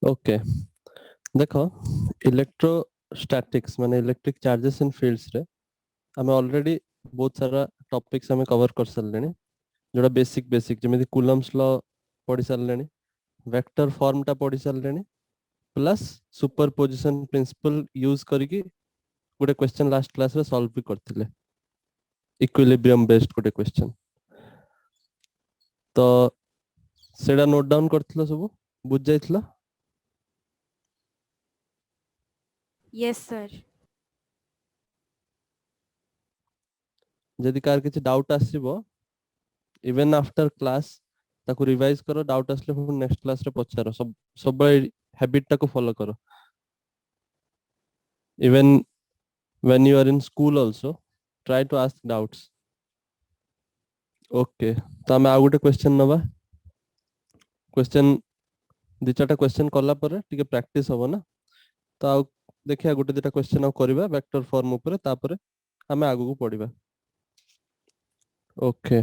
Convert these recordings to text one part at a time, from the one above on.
Okay देखो electrostatics माने electric charges इन fields रे हमें ऑलरेडी बहुत सारा टॉपिक्स हमें कवर कर सारलेनी जोड़ा बेसिक बेसिक जमी कूलम्स लॉ पढ़ी सारलेनी वेक्टर फॉर्म टा पढ़ी सारलेनी प्लस सुपरपोजिशन प्रिंसिपल यूज करके गोटे क्वेश्चन लास्ट क्लास रे सॉल्व भी करथिले इक्विलिब्रियम बेस्ड गोटे क्वेश्चन तो सेडा नोट डाउन करथिलो सब बुझ जाइथिलो यस सर। जदि कार किछि डाउट आसीबो इवन आफ्टर क्लास ताको रिवाइज करो डाउट आसले फिर नेक्स्ट क्लास रे पचारो सब सब हैबिट टाको फॉलो करो even when you are in school also try to ask doubts okay तो हमें आ गोटे क्वेश्चन नबा क्वेश्चन दि चारटा क्वेश्चन कला पर टिके प्रैक्टिस होबो ना तो आ देखिया गोटे दिटा क्वेश्चन आ करबा वेक्टर फॉर्म ऊपर तापर हमें आगु को पढ़िबा ओके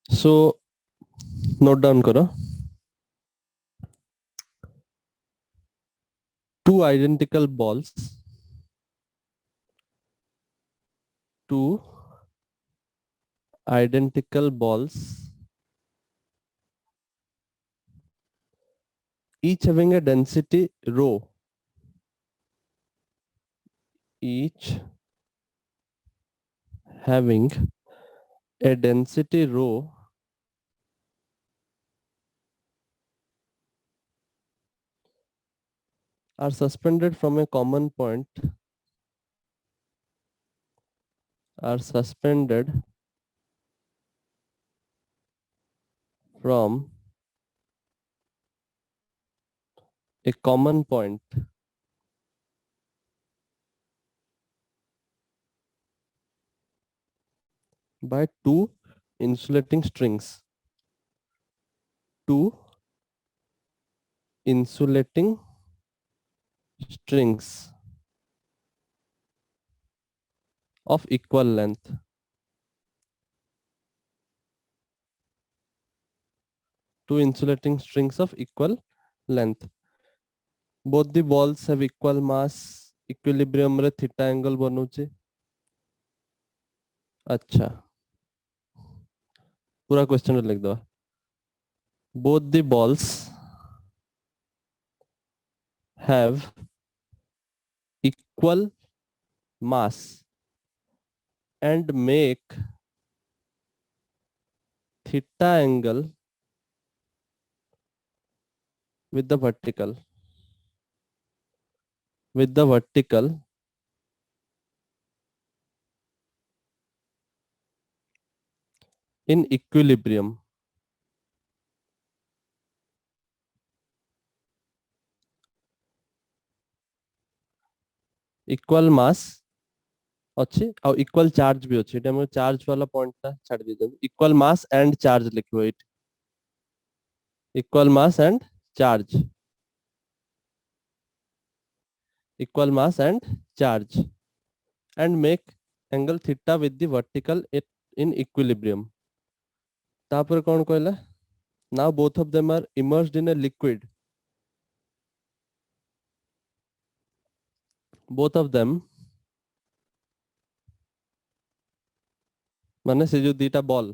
सो नोट डाउन करो two identical balls two identical balls each having a density rho each having a density rho are suspended from a common point are suspended from a common point by two insulating strings two insulating strings of equal length two insulating strings of equal length both the balls have equal mass equilibrium रे theta angle बनुचे अच्छा पूरा question लिख दो both the balls have equal mass and make theta angle with the vertical in equilibrium equal mass अच्छी और equal charge भी अच्छी एटा हम चार्ज वाला पॉइंट ता छाड़ दे इक्वल मास एंड चार्ज लिखियो it equal mass and charge equal mass and charge and make angle theta with the vertical in equilibrium तापर कौन कहला now both of them are immersed in a liquid both of them माने से जो दीटा ball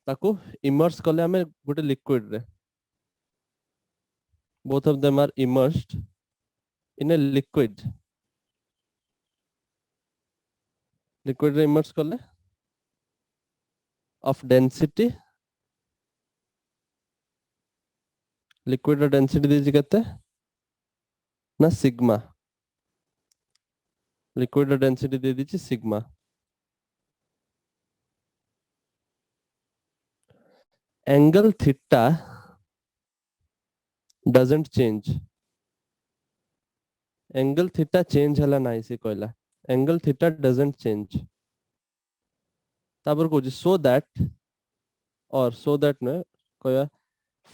ताको immerse कले हमें गोटे लिक्विड रे both of them are immersed in a liquid रे immerse कले of density liquid ର density ଦେଇଛି କେତେ ନା sigma liquid ର density ଦେଇ ଦେଇଛି sigma angle theta doesn't change angle theta change हला नाही से कहला angle theta doesn't change तापर कहूँ so that or so that न कहया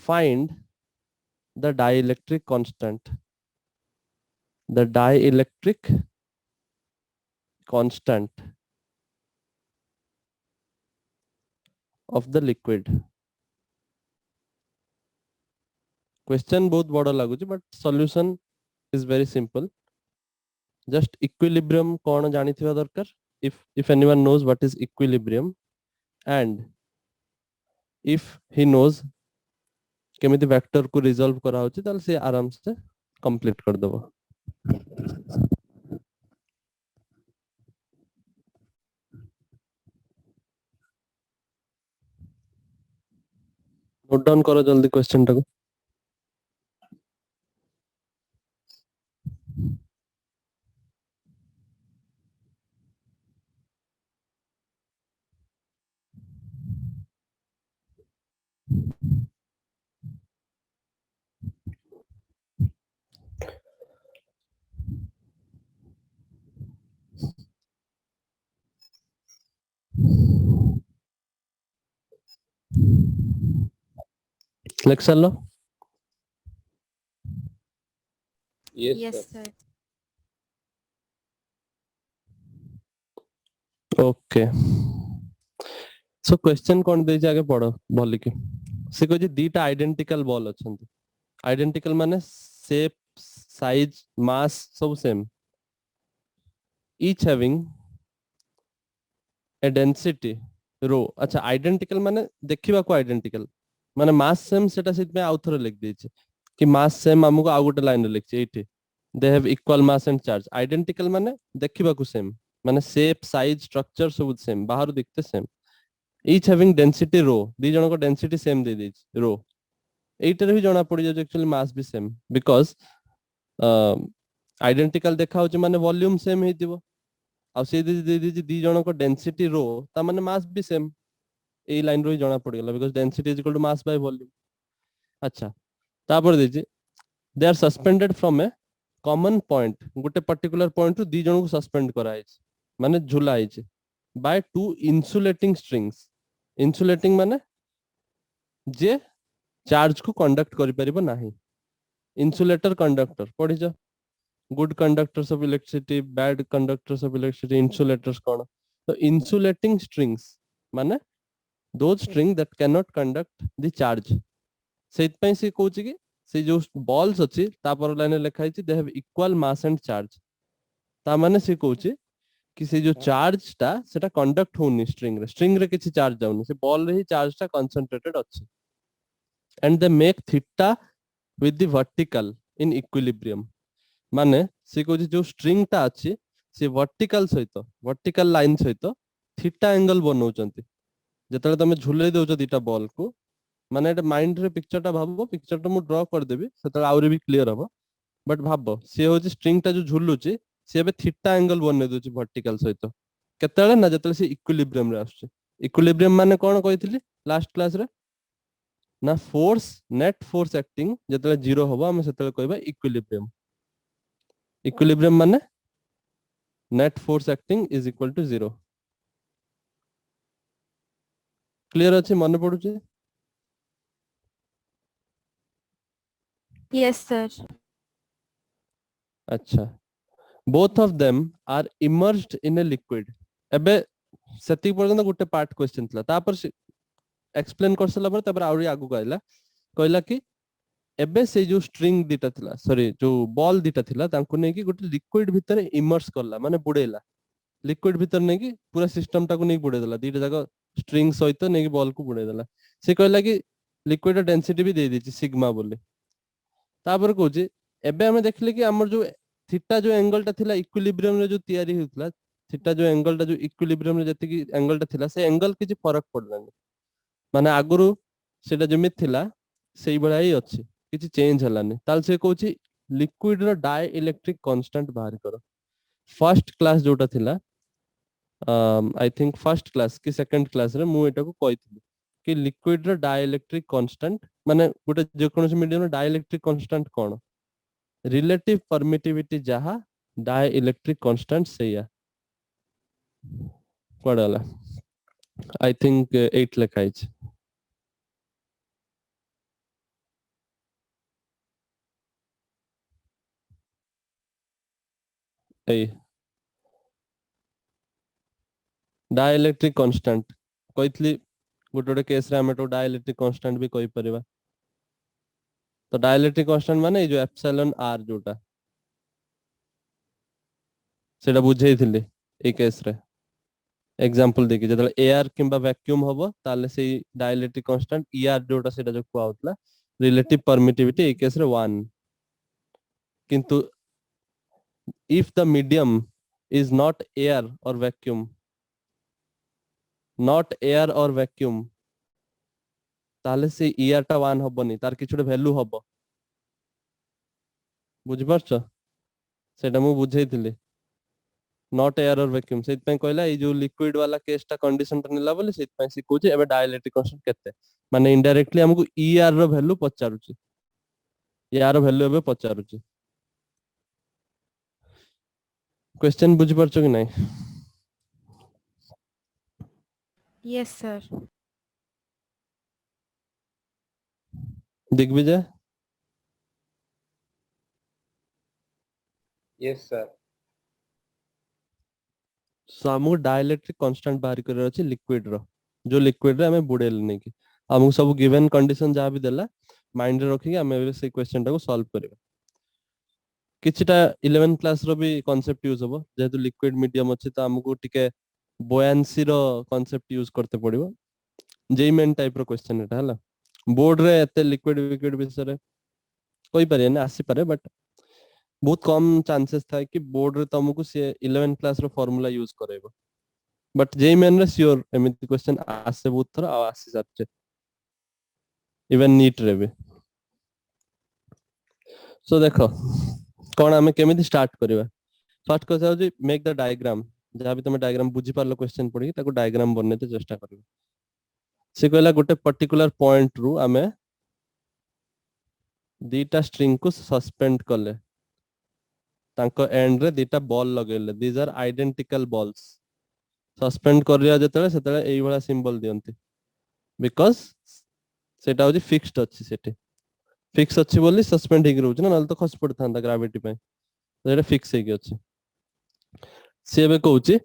find the dielectric constant the dielectric constant of the liquid question बहुत बड़ा लागुची but solution is very simple. Just equilibrium कौन जानिथिबा दरकार. If anyone knows what is equilibrium and if he knows केमिति vector को resolve करा होची ताल से आराम से कंप्लीट कर देबो. नोट डाउन करो जल्दी क्वेश्चन टाको. लेक्चर लो. Yes, sir. Okay. So question कोन दे जाके पढ़ो भली के. से कहै दीटा आइडेंटिकल बॉल अछंती. आइडेंटिकल माने शेप साइज मास सब same. each having a density rho. अच्छा आइडेंटिकल माने देखिबा को आइडेंटिकल माने मास सेम सेटा सिट में आउथर लिख देछि कि मास सेम हमको आ गोटे लाइन रे लिखछि एठी. They have equal mass and charge. Identical माने देखिबा को सेम माने शेप साइज स्ट्रक्चर सब सेम बाहर दिखते same. each having density rho. दी जण को डेंसिटी सेम दे देछि रो. एइटर भी जणा पड़ी जे एक्चुअली मास भी सेम बिकॉज़ आइडेंटिकल देखा होछि माने वॉल्यूम सेम हेतिबो. आ से दी जण को डेंसिटी रो ता माने मास भी सेम. ए लाइन रो ही जणा पड़ी गेला because density is equal to mass by volume. अच्छा तापर देछि they are suspended from a common point. गोटे पर्टिकुलर पॉइंट रु दी जण को सस्पेंड करा है माने झुला है by two insulating strings. Insulating माने जे चार्ज को कंडक्ट करि परिबो नाही. इंसुलेटर कंडक्टर पढ़ी जा. Good conductors of electricity bad conductors of electricity insulators कोन. तो इंसुलेटिंग स्ट्रिंग्स माने those string that cannot conduct the charge. सेत पई से कहूची कि से जो बॉल्स अछि तापर लाइन लिखा है they have equal mass and charge. ता माने से कहूची कि से जो चार्ज ता सेटा कंडक्ट होनी स्ट्रिंग रे किछि चार्ज जाउनी से बॉल रे ही चार्ज ता कंसंट्रेटेड अछि. And they make theta with the vertical in equilibrium. माने से कहूची जो स्ट्रिंग ता अछि से वर्टिकल लाइन सहित थीटा एंगल बनौचंती. जेतले तमे झुले देउछ दीटा बॉल को माने एटा माइंड रे पिक्चर टा भाबो. पिक्चर टा मु ड्रा कर देबी सेतले आउरी भी क्लियर हबो. बट भाबो से होची स्ट्रिंग टा जो झुलुची से बे थीटा एंगल बने दोची वर्टिकल सहित केतले ना जेतले से इक्विलिब्रियम रे आछे. इक्विलिब्रियम माने कोन कहितली लास्ट क्लास रे ना फोर्स नेट फोर्स एक्टिंग जेतले जीरो हबो हम सेतले कहबा इक्विलिब्रियम. इक्विलिब्रियम माने net force acting is equal to zero. Clear अछि मन पडुची. Yes, sir. अच्छा both of them are immersed in a liquid. एबे सेति पर्यंत गुटे पार्ट क्वेश्चन थला तापर एक्सप्लेन कर सला पर तापर आउरी आगु कहला कहला कि एबे से जो स्ट्रिंग दिटा थला सॉरी जो बॉल दिटा थला तांको नै कि गुटे लिक्विड भीतर इमर्स करला माने बुडेला. लिक्विड भीतर नै कि पूरा सिस्टम टाको नै बुडे देला. दीटा जाको स्ट्रिंग सहित नै कि बॉल को बुडे देला. से कहला कि लिक्विड डेंसिटी भी दे देछि सिग्मा बोले. तापर कहूची एबे हमें देखले कि हमर जो थीटा जो एंगल टा थिला इक्विलिब्रियम रे जो तयारी होतला थीटा जो एंगल टा जो इक्विलिब्रियम रे जति कि एंगल टा थिला से एंगल किछि फरक पडलानी. माने आगुरु सेटा जमित थिला सेही बळा ही अछि किछि चेंज हलानी. ताल से कहूची लिक्विड रो डाई इलेक्ट्रिक कांस्टेंट बाहर करो. फर्स्ट क्लास जोटा थिला आई थिंक फर्स्ट क्लास कि सेकंड क्लास रे मु एटा को कहितली कि लिक्विड रो डाई इलेक्ट्रिक कांस्टेंट माने गुटे जे कोनोसी मीडियम रो डाई इलेक्ट्रिक कांस्टेंट कोन रिलेटिव परमिटिविटी जहा डाई इलेक्ट्रिक कांस्टेंट सेया पड़ला. आई थिंक 8 लिखा है. ए डाई इलेक्ट्रिक कांस्टेंट कहितली गोटे गोटे केस रे हमें तो डाई इलेक्ट्रिक कांस्टेंट भी कहि परिबा. तो डाइलेक्ट्रिक कांस्टेंट माने जो एप्सिलॉन आर जोटा सेटा बुझेइथिली ए केस रे एग्जांपल देखि जतले एयर किंबा वैक्यूम हबो ताले से डाइलेक्ट्रिक कांस्टेंट ईआर जोटा सेटा जो कुआउतला रिलेटिव परमिटिविटी ए केस रे 1 किंतु if the medium is not air or vacuum ताले से ईआर टा 1 हबनी तार किछुटे वैल्यू हबो बुझि परछ सेटा मु बुझेइथिली नॉट एयर और वैक्यूम सेत पय कहला ए जो लिक्विड वाला केसटा कंडीशन टा नेला बोले सेत पय से कहूचे एबे डाइलेक्ट्रिक कांस्टेंट केते माने इनडायरेक्टली हमकु ईआर रो वैल्यू पचारुची ईआर रो वैल्यू एबे पचारुची क्वेश्चन बुझि परछ कि नै Yes, sir. Digvijay Yes, sir. सामु डाइलेक्ट्रिक कांस्टेंट बाहर करे अछि लिक्विड रो जो लिक्विड रे हमें बुडेल नै कि हमकु सब गिवन कंडीशन जा भी देला माइंड रे रखि हमें से क्वेश्चन टा को सॉल्व करबा किछटा 11 क्लास रो भी कांसेप्ट यूज होबो जेतु लिक्विड मीडियम अछि त हमकु टिके बोयांसी रो कांसेप्ट यूज करते पड़िबो जेई मेन टाइप रो क्वेश्चन एटा हला बोर्ड रे एते लिक्विड विक्विड विषय रे कोई पारे ना आसी पारे बट बहुत कम चांसेस था कि बोर्ड रे तुमको से 11 क्लास रो फार्मूला यूज करेबो बट जेई मेन रे श्योर एमिति क्वेश्चन आसे बहुत थरा आ आसी जाते इवन नीट रे भी सो देखो कोन हमें केमिति स्टार्ट करबा फर्स्ट क्वेश्चन होजी मेक द डायग्राम जहां भी तुम डायग्राम बुझी पारलो क्वेश्चन पढी ताको डायग्राम बननेते चेष्टा करबो से कहला गोटे पर्टिकुलर पॉइंट रु हमें दीटा स्ट्रिंग को सस्पेंड कले तांको एंड रे दीटा बॉल लगेले these are identical balls suspend करिया जतले सेतले एई वाला सिंबल दियंती बिकॉज़ सेटा होजी फिक्स्ड अछि सेठी फिक्स अछि बोली सस्पेंड हेक रहउछ ना नल तो खस पड़थांदा ग्रेविटी पे सेटा फिक्स हेक अछि से बे कहउची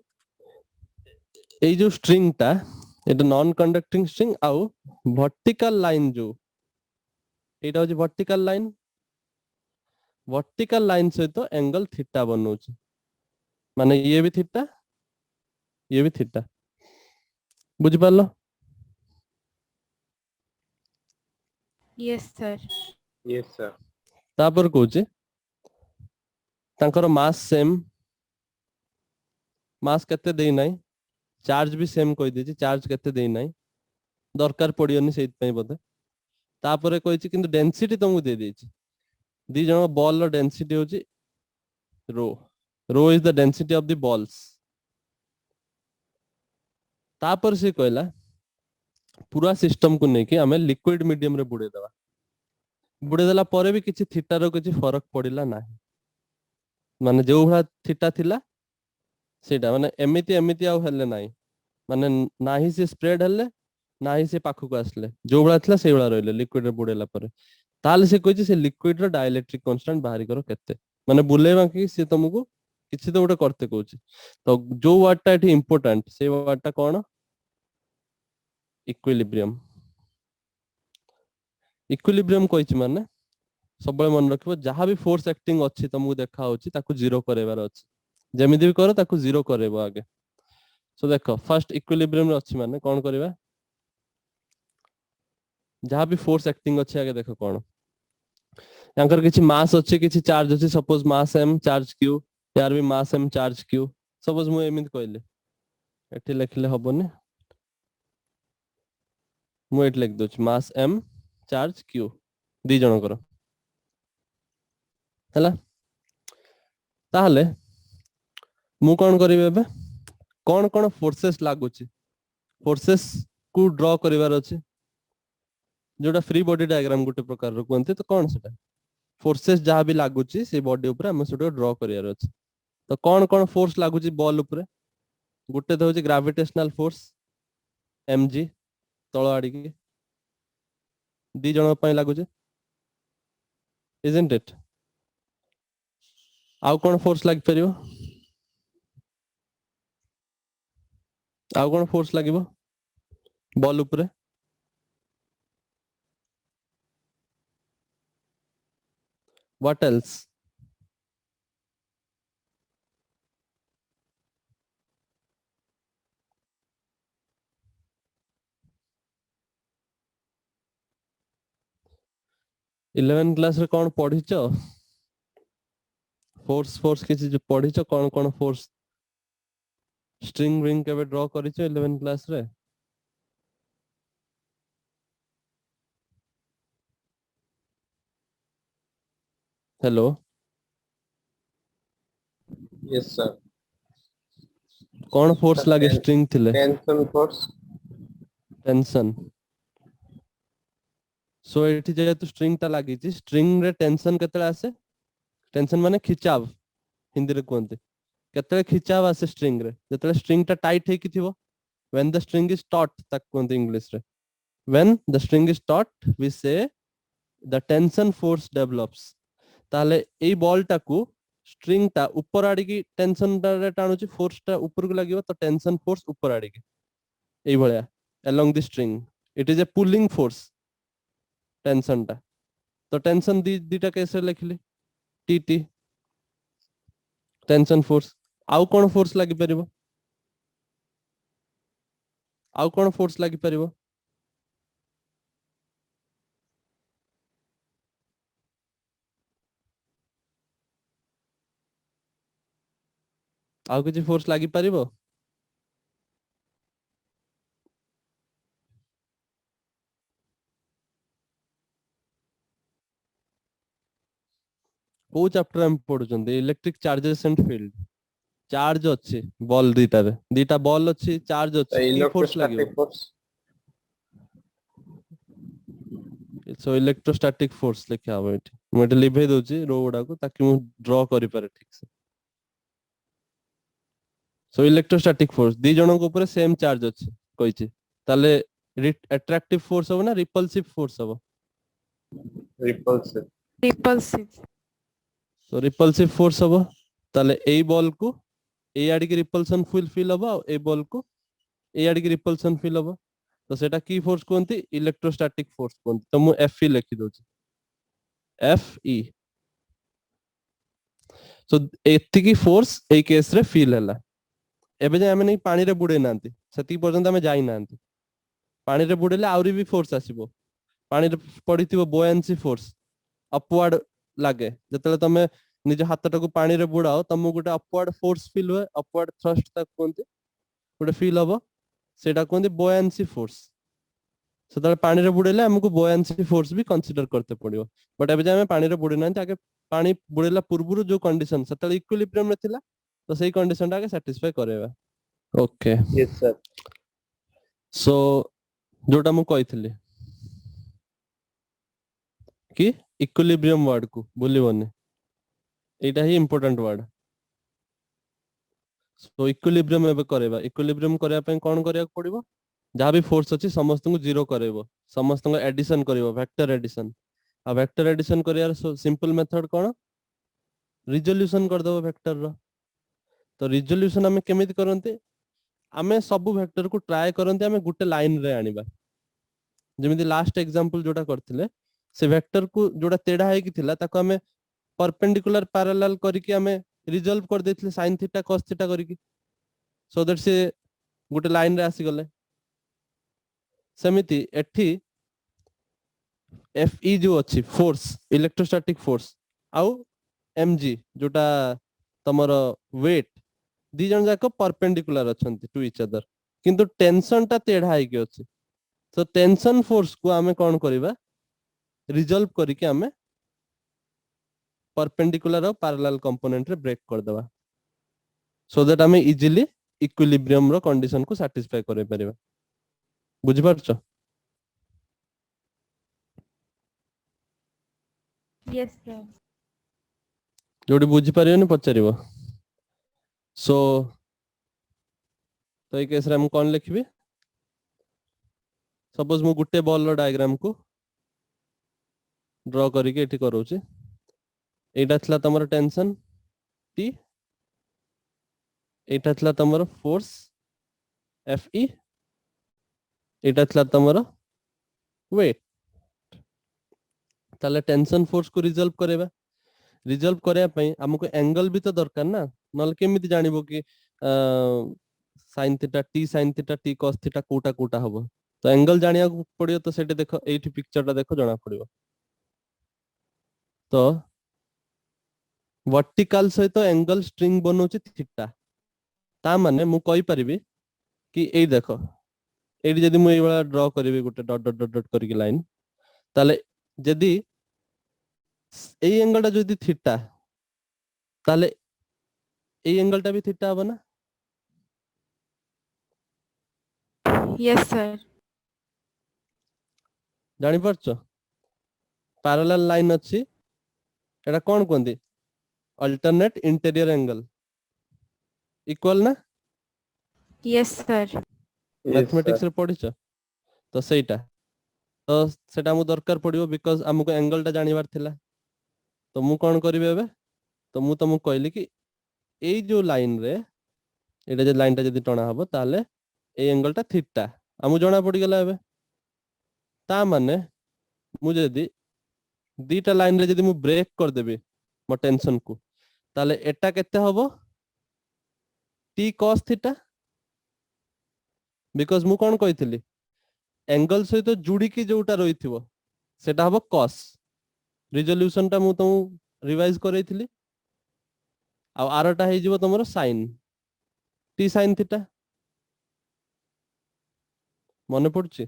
एई जो स्ट्रिंग ता एटा नॉन कंडक्टिंग स्ट्रिंग आउ वर्टिकल लाइन जो एटा होजी वर्टिकल लाइन से तो एंगल थीटा बनउछ माने ये भी थीटा बुझि पारलो Yes, sir. Yes, sir. तापर कहउची तांकर मास सेम मास केते देई नै चार्ज भी सेम कहि देछि चार्ज केते देई नै दरकार पडियोनी सेत पय बदे तापर कहिछि किंतु डेंसिटी तुमको दे देछि दी जण बॉल रो डेंसिटी होछि rho is the density of the balls तापर से कहला पूरा सिस्टम को नेकी हमें लिक्विड मीडियम रे बुडे देला परे भी किछि थीटा रो किछि फरक पडिला नाही माने जो भला थीटा थिला सेटा माने एमिति एमिति आउ हेले नाही माने नाही से स्प्रेड हेले नाही से पाखु को आसले जो भला थिला से भला रहले लिक्विड रे बुडेला परे ताले से कहिछि से लिक्विड रो डाइलेक्ट्रिक कांस्टेंट बाहरी करो केते माने बुलेबा कि से तुमको किछि तो गोटे करते कहउछि तो जो वर्ड टा एठी इंपोर्टेंट से वर्ड टा कोन इक्विलिब्रियम इक्विलिब्रियम कहिछि माने सब मन रखिबो जहां भी फोर्स एक्टिंग अछि तुमको देखा होछि ताकू जीरो करेबार अछि जेमिति भी करो ताकू जीरो करेबो आगे सो देखो फर्स्ट इक्विलिब्रियम रे अछि माने कोन करबा जहां भी फोर्स एक्टिंग अछि आगे देखो कोन यांकर किछि मास अछि किछि चार्ज अछि सपोज मास m चार्ज q यार भी मास m चार्ज q सपोज मु एमिति कहले एठी लिखले हबोनी मु एठी लिख दोछि मास m चार्ज q दी जनकर हला ताहले मु कोन करिवे एबे कोन कोन फोर्सेस लागुछि फोर्सेस को ड्रॉ करिवार अछि जोटा फ्री बॉडी डायग्राम गोटे प्रकार रो कोनते तो कोन सेटा फोर्सेस जहां भी लागुछि से बॉडी ऊपर हम सेटा ड्रॉ करिवार अछि तो कोन कोन फोर्स लागुछि बॉल ऊपर गोटे तो होछि ग्रेविटेशनल फोर्स mg तळ आडी की दी जण पय लागुछि isn't it आउ कोन फोर्स लाग परियो आउ कोन फोर्स लागिबो बॉल ऊपर What else? इलेवेन क्लास रे कौन पढ़ीच? फोर्स फोर्स किसी जो पढ़ीच कौन कौन फोर्स स्ट्रिंग रिंग केबे ड्रॉ करिच 11 क्लास रे? Hello Yes, sir. कौन फोर्स लागे Ten- स्ट्रिंग थिले? Tension force. टेंशन. सो एठी जेहेतु स्ट्रिंग ता लागी छि स्ट्रिंग रे टेंशन केतले आसे? टेंशन माने खिचाव हिंदी रे कोनते केतले खिचाव आसे स्ट्रिंग रे जेतले स्ट्रिंग ता टाइट हे कि थिवो when the string is taut tak कोनते इंग्लिश रे when the string is taut we say the tension force develops. ताले एई बॉल टाकू स्ट्रिंग ता ऊपर आडी की टेंशन ता रे टाणुची फोर्स ता ऊपर को लागिवो तो टेंशन फोर्स ऊपर आडी की एई भलिया along the string it is a pulling force tension ता तो टेंशन दीटा कैसे लिखली टीटी टेंशन फोर्स आउ कोन फोर्स लागि परिबो आउ कोन फोर्स लागि परिबो आउ किछि फोर्स लागि परिबो को चैप्टर हम पढुचंदी electric charges and field charge अछि बॉल दीटा बॉल अछि चार्ज The अछि की फोर्स लागिवो electrostatic force. So electrostatic force लिखा हबो एठी मोटे लिभे दोची रो गुडा को ताकि मु ड्रॉ करि पारे ठीक से सो इलेक्ट्रोस्टैटिक फोर्स दी जणो को ऊपर सेम चार्ज अछि कहिछि ताले अट्रैक्टिव फोर्स हबो ना रिपल्सिव फोर्स हबो Repulsive. Repulsive. सो रिपल्सिव फोर्स हबो ताले एई बॉल को ए आडी की रिपल्सन फील हबो ए बॉल को ए आडी की रिपल्सन फील हबो तो सेटा की फोर्स कोनती इलेक्ट्रोस्टैटिक फोर्स कोनती तो मु एफ ई लिखि दोची एफ ई सो एतिकी फोर्स ए केस रे फील हला एबे जे हमें नहीं पानी रे बुडे नांती सेति पर्यंत हमें जाई नांती पानी रे बुडेले आउरी भी फोर्स आसीबो पानी रे पडिथिबो बोयांसी फोर्स अपवर्ड लागे जतले तमे निज हातटाको पानी रे बुडाओ तमु गुटे अपवर्ड फोर्स फील हुए अपवर्ड थ्रस्ट तक कोनती गुटे फील हबो सेटा कोनती बोयांसी फोर्स सेतले पानी रे बुडेले हमकु बोयांसी फोर्स भी कंसीडर करते पड़िबो बट एबे जे हमें पानी रे बुडे नांती आगे पानी बुडेला पूर्वरु जो कंडीशन सेतले इक्विलिब्रियम रे थिला तो सेही कंडीशन टा आगे सैटिस्फाई करेबा ओके Yes, sir. सो जोटा मु कहिथिली कि इक्विलिब्रियम वर्ड को भूलिबोनी एटा ही इंपोर्टेंट वर्ड सो इक्विलिब्रियम एबे करेबा इक्विलिब्रियम करया पे कोन करया पड़िबो जहां भी फोर्स अछि समस्त को जीरो करेबो समस्त को एडिशन करिवो वेक्टर एडिशन आ वेक्टर एडिशन करियार सिंपल मेथड कोन रिजोल्यूशन कर दबो वेक्टर रो तो रिजोल्यूशन हमें केमिति करंते हमें सब वेक्टर को ट्राई करंते हमें गुटे लाइन रे आनिबा जेमिति लास्ट एग्जांपल जोटा करथिले से वेक्टर को जोटा तेढा है कि थिला ताको हमें परपेंडिकुलर पैरेलल करके हमें रिजॉल्व कर देथिले sin थीटा cos थीटा करके सो दैट से गुटे लाइन रे आसी गले सेमिति एठी एफ ई जो अछि फोर्स इलेक्ट्रोस्टैटिक फोर्स आउ एम जी जोटा तमर वेट दी जन जाको परपेंडिकुलर अछंती टू ईच अदर किंतु टेंशन ता तेढा है कि अछि तो टेंशन फोर्स को हमें कोन करबा रिजॉल्व करके हमें परपेंडिकुलर और पैरेलल कंपोनेंट रे ब्रेक कर देबा सो दैट हमें इजीली इक्विलिब्रियम रो कंडीशन को सैटिस्फाई करे परिबा बुझि पारछो Yes, sir. जोडी बुझि पारियोनी पचारिबो सो तो ए केस रे हम कोन लिखबी सपोज मु गुटे बॉल रो डायग्राम को ड्रॉ करके एठी करूची एटा थला तमर टेंशन टी एटा थला तमर फोर्स एफ ई एटा थला तमर वेट ताले टेंशन फोर्स को रिजॉल्व करेबा रिजल्व करया पई हमको एंगल भी तो दरकार ना नल केमिति जानिबो कि sin theta t sin theta t cos theta कोटा कोटा हबो तो एंगल जानिया को पड़ियो तो सेटे देखो एठी पिक्चरटा देखो जणा पड़ियो तो वर्टिकल सहित एंगल स्ट्रिंग बनउछि थीटा ता माने मु कहि परिबी कि एई देखो एठी जदी मु एई वाला ड्रा करिवि गुटे डॉट डॉट डॉट डॉट करिके लाइन ताले जदी एई एंगलटा जदी थीटा ताले एई एंगलटा भी थीटा हबो ना Yes, sir. जानि परछो पैरेलल लाइन अछि एटा कोन कोंदी अल्टरनेट इंटीरियर एंगल इक्वल ना Yes, sir. Yes, mathematics sir. रे पढिछ तो सेटा तो सेटा मु दरकार पड़िबो बिकॉज़ हमको एंगलटा जानिबार थिला तो मु कोन करिवे एबे तो मु तुमको कहली कि एई जो लाइन रे एटा जे लाइनटा जदी टणा हबो ताले ए एंगलटा थीटा हमु जणा पड़ी गेला एबे ता माने मु जदी दीटा लाइन रे जदी मु ब्रेक कर देबी मो टेंशन को ताले एटा केते हबो t cos थीटा बिकॉज़ मु कोन कहितली एंगल सहित जुडी की जोटा रहिथिबो सेटा हबो cos रिजोल्यूशन टा मु तुम रिवाइज करैथिली आ आरटा हे जिवो तमरो sin t sin थीटा मने पड़छि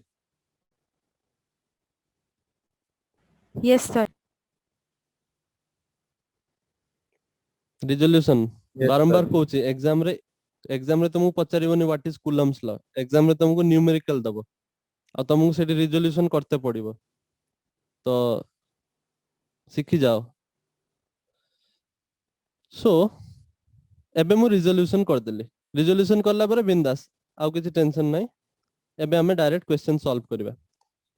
Yes, sir. रिजोल्यूशन Yes, बारंबार sir. कहूची एग्जाम रे तुमको पचारिबोनी what is Coulomb's law exam रे तुमको न्यूमेरिकल दबो आ तुमको सेठी रिजोल्यूशन करते पड़िबो तो सीखी जाओ सो एबे मु रिजोल्यूशन कर देली रिजोल्यूशन करला परे बिंदास आउ किछि टेंशन नाही एबे हमें डायरेक्ट क्वेश्चन सॉल्व करबा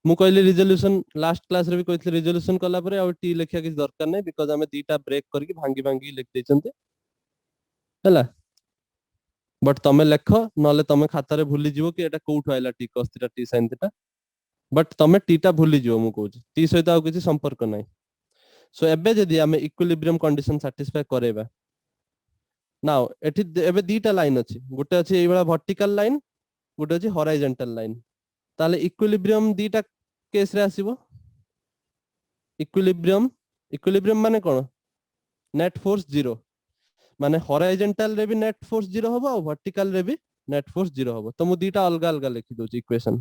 मु कहली रिजोल्यूशन लास्ट क्लास रे भी कहथि रिजोल्यूशन करला परे आ टी लेखिया किछि दरकार नाही बिकॉज़ हमें दीटा ब्रेक करके भांगी भांगी लिख दैछन्ते हला बट तमे लेख नले तमे खाता रे भूली जीवो कि एटा कोउठ आइला T cos theta T sin theta but तमे टी टा भूली जीवो मु कहूची टी सहित आ किछि संपर्क नाही सो एबे जदी हमें इक्विलिब्रियम कंडीशन सैटिस्फाई करेबा नाउ एठी एबे दीटा लाइन अछि गुटे अछि एई वाला वर्टिकल लाइन गुटे अछि हॉरिजॉन्टल लाइन ताले इक्विलिब्रियम दीटा केस रे आसीबो इक्विलिब्रियम इक्विलिब्रियम माने कोन नेट फोर्स जीरो माने हॉरिजॉन्टल रे भी नेट फोर्स जीरो होबो और वर्टिकल रे भी नेट फोर्स जीरो होबो तो मु दीटा अलग अलग लिखि दोची इक्वेशन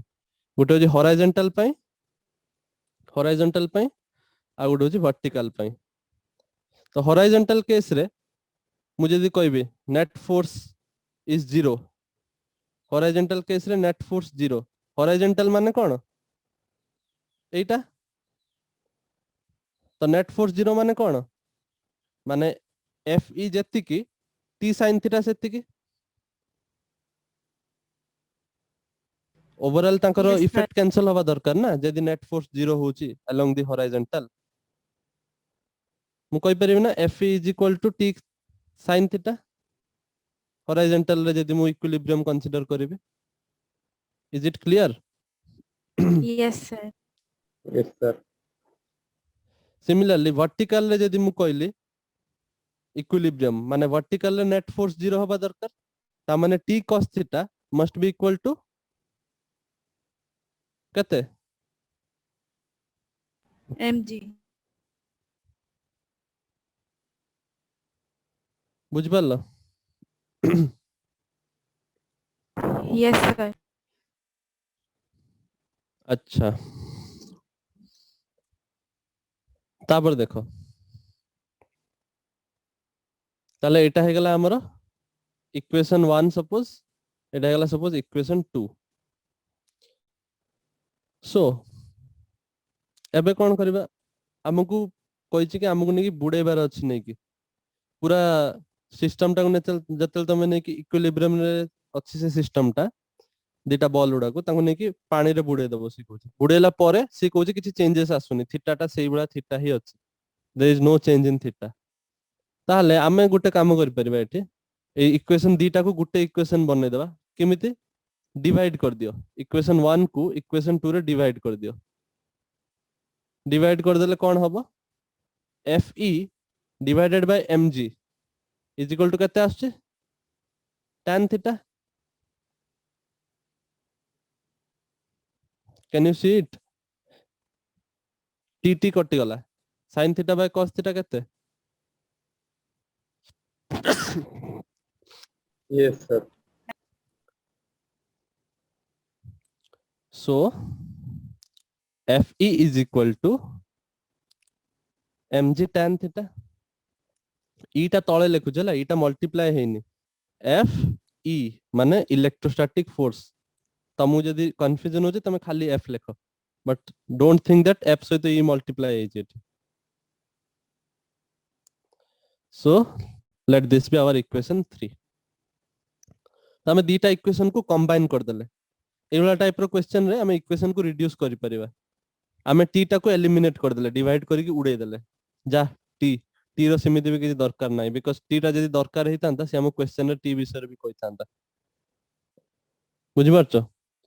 गुटे अछि हॉरिजॉन्टल पई आ गुटे अछि वर्टिकल पई तो हॉरिजॉन्टल केस रे मु जदी कहबी net force is zero horizontal case रे नेट फोर्स जीरो हॉरिजॉन्टल माने कोन एटा तो नेट फोर्स जीरो माने कोन माने एफ ई जेति की टी sin थीटा सेति की ओवरऑल तांकर Yes, sir. इफेक्ट कैंसिल हवा दरकार ना जदी नेट फोर्स जीरो होची अलोंग द हॉरिजॉन्टल मु कहि परिबे ना F E is equal to T sin theta horizontal रे जदी मु इक्विलिब्रियम कंसीडर करिवे is it clear Yes, sir. Yes, sir. Similarly vertical रे जदी मु कहली इक्विलिब्रियम माने वर्टिकल रे नेट फोर्स जीरो हवा दरकार ता माने T cos theta must be equal to कते MG. बुझ पारलो Yes, sir. अच्छा तापर देखो ताले एटा हे गला हमरो इक्वेशन 1 सपोज एटा हे गला सपोज इक्वेशन 2 सो एबे कोन करबा हमकु कहिछि कि हमकु नै कि बुडैबार अछि नै कि पूरा सिस्टम टा ने जतल तमे नै कि इक्विलिब्रियम रे अछि से सिस्टम टा दीटा बॉल उडा को तांको नै कि पानी रे बुडे दबो सी कहछि बुडेला परे सी कहछि किछि चेंजेस आसुनी थीटा टा सेई बडा थीटा ही अछि there is no change in theta ताहले आमे गुटे काम करि परिबा एठी ए इक्वेशन दीटा को गुटे इक्वेशन बनै देबा केमिति डिवाइड कर दियो इक्वेशन 1 को इक्वेशन 2 रे डिवाइड कर दियो डिवाइड कर देले कोन हबो F E divided by mg is equal to केते आछे tan theta. Can you see it? T कटि गला. sin theta by cos theta केते? Yes, sir. So fe is equal to mg tan theta. इटा तळे लेखुछला इटा मल्टीप्लाई हेनी. F E माने इलेक्ट्रोस्टैटिक फोर्स. तमु जदी कंफ्यूजन होजे तमे खाली एफ लेखो, but don't think that F सहित ई मल्टीप्लाई हेजे. So let this be our equation 3. तमे दीटा इक्वेशन को कंबाइन कर देले एवला टाइप रो क्वेश्चन रे हमें इक्वेशन को रिड्यूस करि परिबा. हमें टी टा को एलिमिनेट कर देले, डिवाइड करके उड़े देले. जा टी टी रो समिति भी किछि दरकार नाही, बिकॉज़ टी टा जदी दरकार हेतांता से हम क्वेश्चन रे टी विषय रे भी कहितांता. बुझि पारछो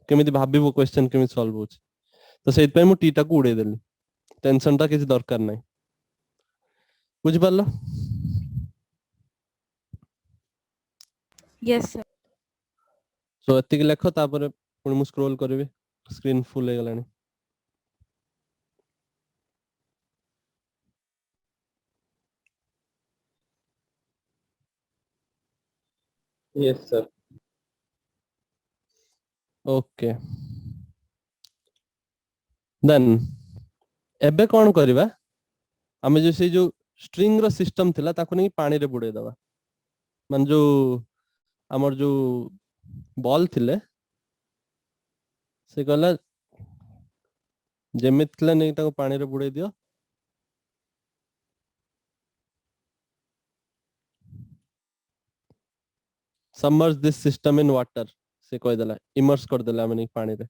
केमिति भाबिबो क्वेश्चन केमिति सॉल्व होछ. तो सेइत पय मु टी टा को उड़े देली. टेंशन टा किछि दरकार नाही. बुझि पारलो? Yes, sir. सो एतिक लेखो तापर पुଣି मु स्क्रॉल करबी. स्क्रीन फुल हे गलानी. Yes, sir. ओके देन एबे कोन करबा. हमें जो से जो स्ट्रिंग रो सिस्टम थिला ताको नै पानी रे बुडे दबा. मान जो हमर जो बॉल थिले से कहला जेमित थिला नै ताको पानी रे बुडे दियो. Submerge this system in water से कह देला. इमर्स कर देला हमने पानी रे.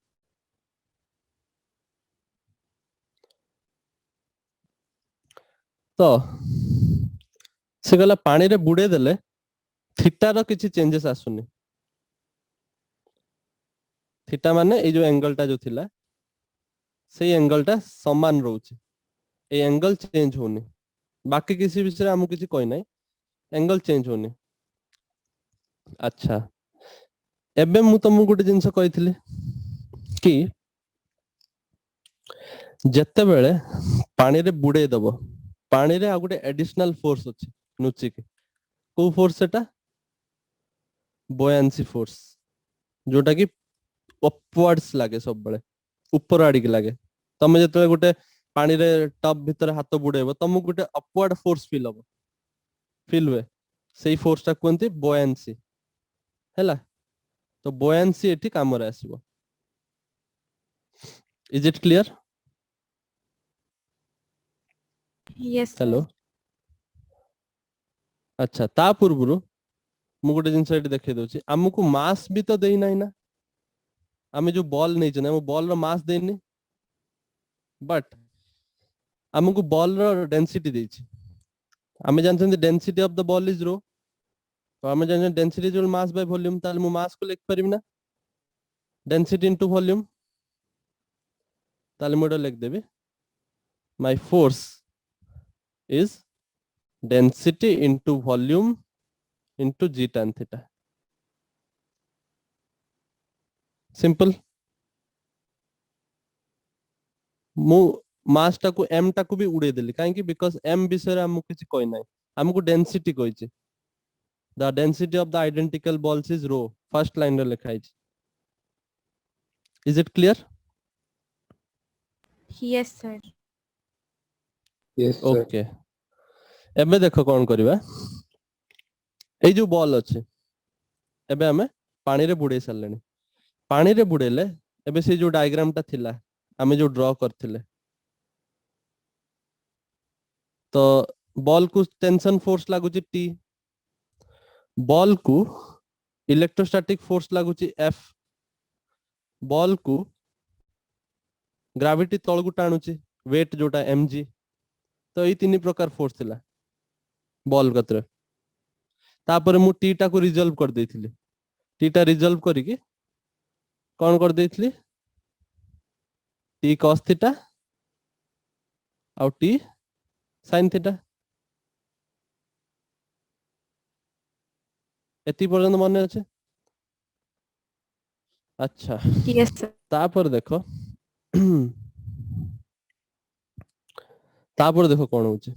तो से कहला पानी रे बुडे देले थीटा रो किछि चेंजेस आसुनी. थीटा माने ए जो एंगल टा जो थिला से एंगल टा समान रहउची. ए एंगल चेंज होनी. बाकी किसी विषय हमु किछि कोइ नै. एंगल चेंज होनी. अच्छा एबे मु तुमको गोटे जिंस कहिथिले कि जत्ते बेले पानी रे बुडे दबो पानी रे आ गोटे एडिशनल फोर्स अछि नुची के. को फोर्स सेटा? बोयांसी फोर्स, जोटा कि अपवर्ड्स लागे सब बेले, ऊपर आडी के लागे. तमे जते गोटे पानी रे टब भीतर हाथ बुडेबो तमु गोटे अपवर्ड फोर्स फील हो. फील हुए सेही फोर्स टा कोनती बोयांसी हैला. तो बोयांसी एठी काम रे आसीबो. Is it clear? Yes, sir. Hello. अच्छा ता पूर्वरु मु गोटे जिंस एठी देखै दोछि. हमकु मास भी तो देई नाही ना. हमें जो बॉल नहीं चने वो बॉल रो मास देनी, बट हमकु बॉल रो डेंसिटी देछि. हमें जानछन density of the ball is rho. तो हमें जानछन density is mass by volume. ताल मु मास को लिख परिम ना. Density into volume. ताल मोड लिख देबी my force is density into volume into g tan theta. Simple. मु मास टा को m टा को भी उड़े देली. काहे कि बिकॉज़ m विषय रे हमकु किछि कोइ नै. हमकु डेंसिटी कोइछि. The density of the identical balls is rho. First line रे लिखाइ छै. Is it clear? Yes, sir. Yes, sir. Okay एबे देखो कोन करबा. ए जो बॉल अछि एबे हमें पानी रे बुडे सरलेनी. पानी रे बुडेले एबे से जो डायग्राम टा थिला हमें जो ड्रॉ करथिले, तो बॉल को टेंशन फोर्स लागुची टी. बॉल को इलेक्ट्रोस्टैटिक फोर्स लागुची एफ. बॉल को ग्रेविटी तळ को टाणुची वेट जोटा mg. तो ई तीन प्रकार फोर्स थिला बॉल गतरे. तापर मु टी टा को रिजॉल्व कर देथिली. टी टा रिजॉल्व करिके कोन कर देथिली टी cos थीटा और टी sin थीटा. एति पर्यंत मन अच्छे अच्छा Yes, sir. तापर देखो तापर देखो कौन होचे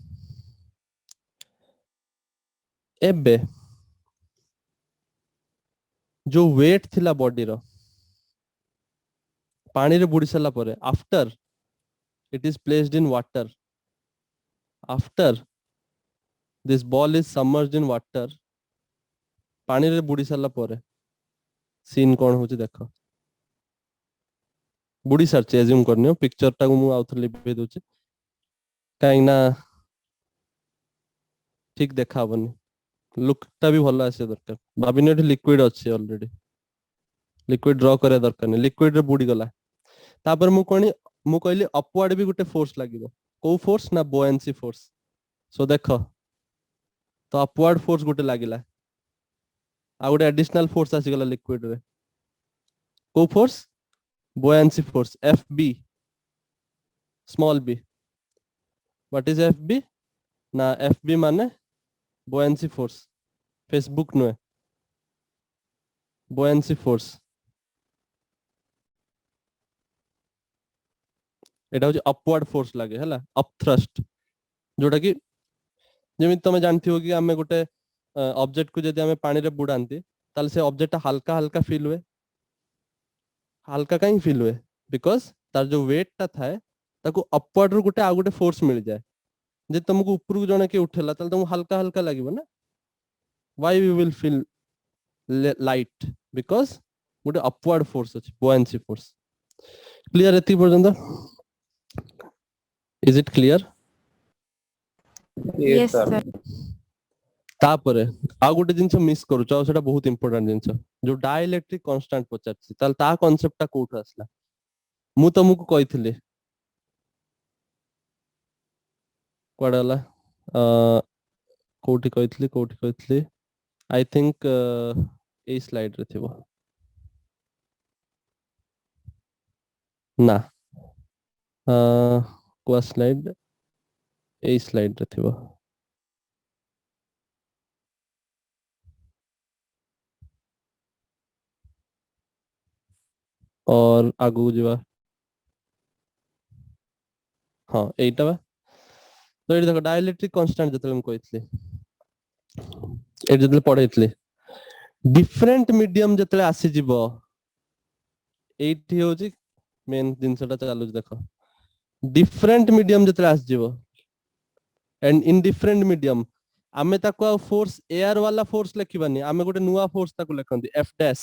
एबे जो वेट थिला बॉडी रो पानी रे बुड़ी सला परे after it is placed in water after this ball is submerged in water पानी रे बुड़ी सला परे सीन कौन होचे देखो बुड़ी सारचे एज्यूम करनियो पिक्चर टा को मु आउथर लिखि दोचे काई ना ठीक देखा हबनी लुक टा भी भलो आसे दरकार भाबिने एठी लिक्विड अछि ऑलरेडी लिक्विड ड्रॉ करे दरकार नहीं लिक्विड रे बुड़ी गला तापर मु कहली अपवर्ड भी गुटे फोर्स लागिबो को फोर्स ना बोयेंसी फोर्स सो देखो तो अपवर्ड फोर्स गुटे लागिला आ गुटे एडिशनल फोर्स आसी गला लिक्विड रे को force buoyancy force FB small B what is FB ना एफबी माने बोयेंसी फोर्स फेसबुक नुए बोयेंसी फोर्स एटा होची अपवर्ड फोर्स लागे हला अप थ्रस्ट जोटा कि जेमि तमे जानथि हो कि आमे गोटे ऑब्जेक्ट को जदि आमे पानी रे बुडांती ताले से ऑब्जेक्ट हल्का हल्का फील हुए हल्का काई फील हुए बिकॉज तार जो वेट ता थाए ताको अपवर्ड रो गोटे आ गोटे फोर्स मिल जाए जे तुमको ऊपर को जने के उठेला ताले तुमको हल्का हल्का लागिबो ना why we will feel light because गोटे अपवर्ड फोर्स अछि बोयेंसी फोर्स क्लियर एति पर्यंत is it clear Yes, Yes, sir. sir. तापरे आ गोटे जिंस मिस करू चाहो सेटा बहुत इंपोर्टेंट जिंस जो डाइलेक्ट्रिक कांस्टेंट पचारछि ताल ता कांसेप्ट ता कोठ आसला मु तुमको कहिथिली कोडला कोठी कहिथिली आई थिंक ए स्लाइड रे थिबो ना को स्लाइड ए स्लाइड रे थिबो और आगु जीवा हाँ एटा बा तो एटी देखो डाइलेक्ट्रिक कांस्टेंट जतले हम कहिथिली एटी जतले पढैथिली डिफरेंट मीडियम जतले आसी जीवो एटी होची मेन जिंसटा चालू देखो डिफरेंट मीडियम जतले आसी जीवो एंड इन डिफरेंट मीडियम आमे ताको फोर्स एयर वाला फोर्स लिखिबानी आमे गोटे नुवा फोर्स ताको लिखंती F dash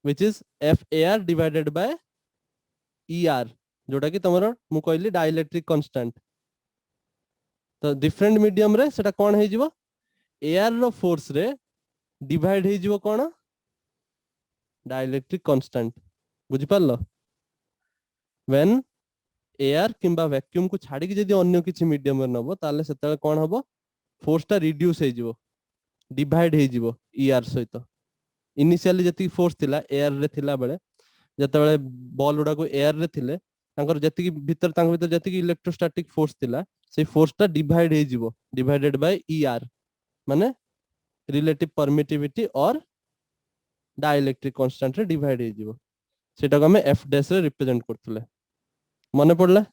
which is F air divided by ER जोटा कि तमरो मु कहली डाइलेक्ट्रिक कांस्टेंट तो डिफरेंट मीडियम रे सेटा कोन हे जीवो एयर रो फोर्स रे डिवाइड हे जीवो कोन डाइलेक्ट्रिक कांस्टेंट बुझि पारलो व्हेन एयर किंबा वैक्यूम को छाड़ी कि जदी अन्य किछि मीडियम रे नबो ताले सेतले कोन हबो फोर्स ता रिड्यूस हे जीवो डिवाइड हे जीवो ईआर सहित इनिशियली जति फोर्स थिला एयर रे थिला बेले जते बेले बॉल उडा को एयर रे थिले तांकर जति भीतर तांक भीतर जति इलेक्ट्रोस्टैटिक फोर्स थिला से फोर्स ता डिवाइड हे जीवो डिवाइडेड बाय ईआर माने रिलेटिव परमिटिविटी और डाइलेक्ट्रिक कांस्टेंट रे डिवाइड हे जीवो सेटा को हमें एफ डैश रे रिप्रेजेंट करथले मने पड़ला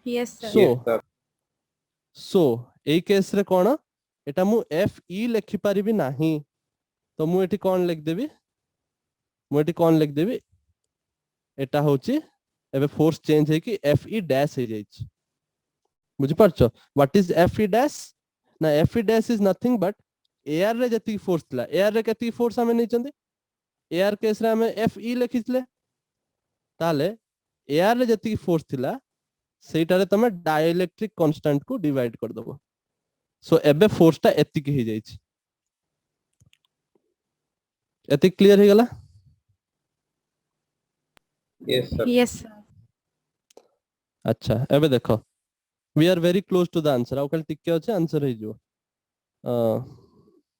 Yes, sir. सो Yes, sir. सो ए केस रे कोन एटा मु एफ ई लिखि परिबी नाही तो मु एठी कोन लिख देबी मु एठी कोन लिख देबी एटा होची एबे फोर्स चेंज है कि एफ ई डैश हे जाइछ बुझि परछो what is F E dash ना F E dash is nothing but air रे जति फोर्स थला एयर रे कति फोर्स हमें नै चंदी एयर केस रे हमें एफ ई लिखितले ताले एयर रे जति फोर्स थिला सेटारे तमे डाइलेक्ट्रिक कांस्टेंट को डिवाइड कर दबो सो एबे फोर्स ता एतिक हे जाइछ एतिक क्लियर हे गला Yes, sir. Yes, sir. अच्छा एबे देखो we are very close to the answer आउ खाली टिके अछि आंसर हे जो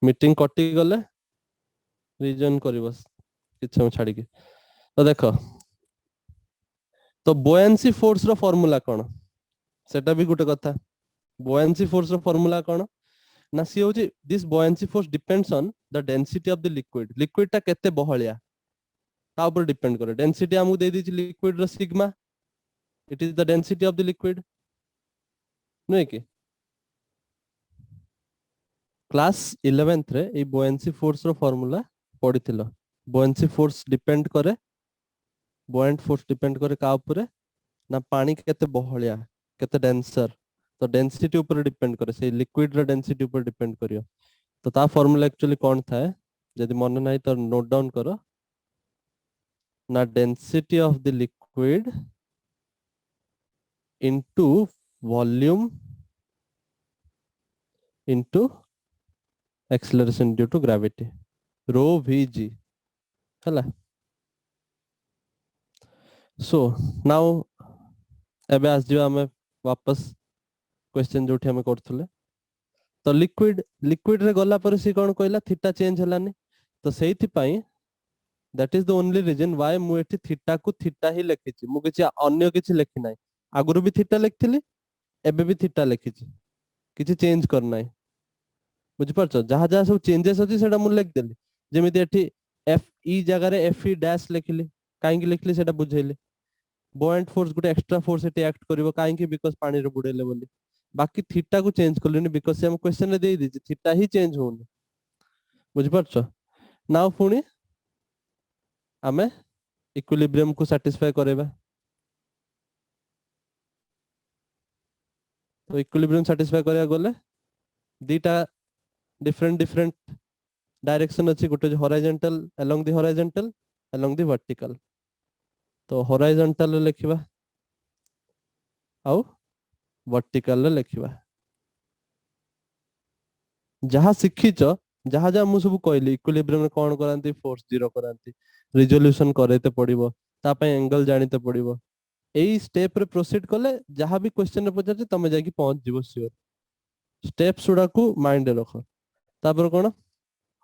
मीटिंग कटि गले रीजन करबो किछ हम छाडी के तो देखो तो बोयेंसी फोर्स रो फार्मूला कोन सेटा भी गुटे कथा बोयेंसी फोर्स रो फार्मूला कोन ना सी होची this buoyancy force depends on the density of the liquid. Liquid टा केते बहलिया ता ऊपर डिपेंड करे. डेंसिटी हमକୁ देई दी लिक्विड रो sigma. It is the density of the liquid. नुहे कि क्लास 11th रे ए buoyancy force रो फार्मूला पढिथिलो. buoyancy force डिपेंड करे buoyant force डिपेंड करे का ऊपर ना पानी केते बहलिया केते डेंसर. तो डेंसिटी ऊपर डिपेंड करे से लिक्विड रो डेंसिटी ऊपर डिपेंड करियो. तो ता फार्मूला एक्चुअली कोन थाए यदि मन नाही तो नोट डाउन करो ना density of the liquid into volume into acceleration due to gravity rho vg हला. सो नाउ एबे आज जो हमें वापस क्वेश्चन जोठी हमें करथले तो लिक्विड रे गला पर सी कोन कहला थीटा चेंज हलानी. तो सेहिथि पई that is the only reason why मु एठी थीटा को थीटा ही लिखिछि. मु किछि अन्य किछि लिखि नाही. आगुरु भी थीटा लिखथिली एबे भी थीटा लिखिछि. किछि चेंज कर नाही. बुझि परछो जहा जहा सब चेंजेस होछि सेटा मु लिख देली. जेमिति एठी एफ ई जगह रे एफ ई डैश लिखिली काहे कि लिखली सेटा बुझैली. buoyant force गुटे एक्स्ट्रा फोर्स एटी एक्ट करिवो काहे कि बिकॉज़ पानी रे बुडेले बोली. बाकी थीटा को चेंज करलिनी बिकॉज़ से हम क्वेश्चन रे देई दिछि थीटा ही चेंज होउनी. बुझि परछो नाउ पुनी हमें इक्विलिब्रियम को सैटिस्फाई करेबा. तो इक्विलिब्रियम सैटिस्फाई करिया गले दीटा डिफरेंट डायरेक्शन अछि. गुटे horizontal along the horizontal along the vertical. तो हॉरिजॉन्टल लिखिबा आउ वर्टिकल लिखिबा. जहा शिखिच जहा जहा मु सब कहली इक्विलिब्रियम कोन करांती फोर्स जीरो करांती रिजोल्यूशन करैते पड़िबो ता पय एंगल जानिते पड़िबो. एई स्टेप रे प्रोसीड करले जहा भी क्वेश्चन रे पचारछि तमे जाकी पहुंच जिवो श्योर. स्टेप्स उडा को माइंड रे रखो. तापर कोन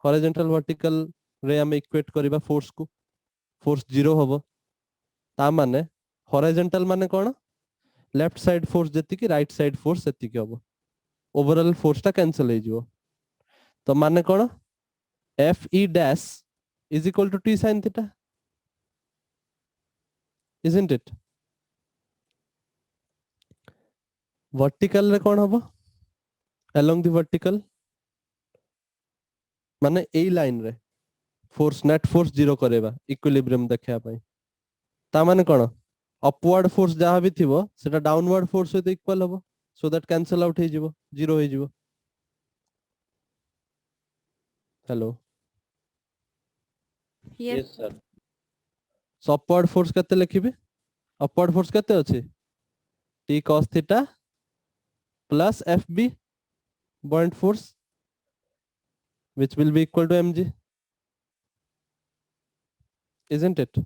हॉरिजॉन्टल वर्टिकल रे हम इक्वेट करबा फोर्स को. फोर्स जीरो होबो ता माने हॉरिजॉन्टल माने कोन लेफ्ट साइड फोर्स जेति की राइट साइड फोर्स सेति की होबो. ओवरऑल फोर्स ता कैंसिल हे जिवो. तो माने कोन F E dash is equal to T sin theta. isn't it? Vertical रे कोन होबो along the vertical माने ए लाइन रे फोर्स नेट फोर्स जीरो करेबा इक्विलिब्रियम देखिया पई. ता माने कोन अपवर्ड फोर्स जहा भी थिबो सेटा डाउनवर्ड फोर्स सहित इक्वल होबो. सो दैट कैंसिल आउट हे जिवो जीरो हे जिवो. Hello Yes. Yes, sir. सो अपवर्ड फोर्स केते लिखिबे. अपवर्ड फोर्स केते अछि t cos theta plus fb buoyant force which will be equal to mg. isn't it?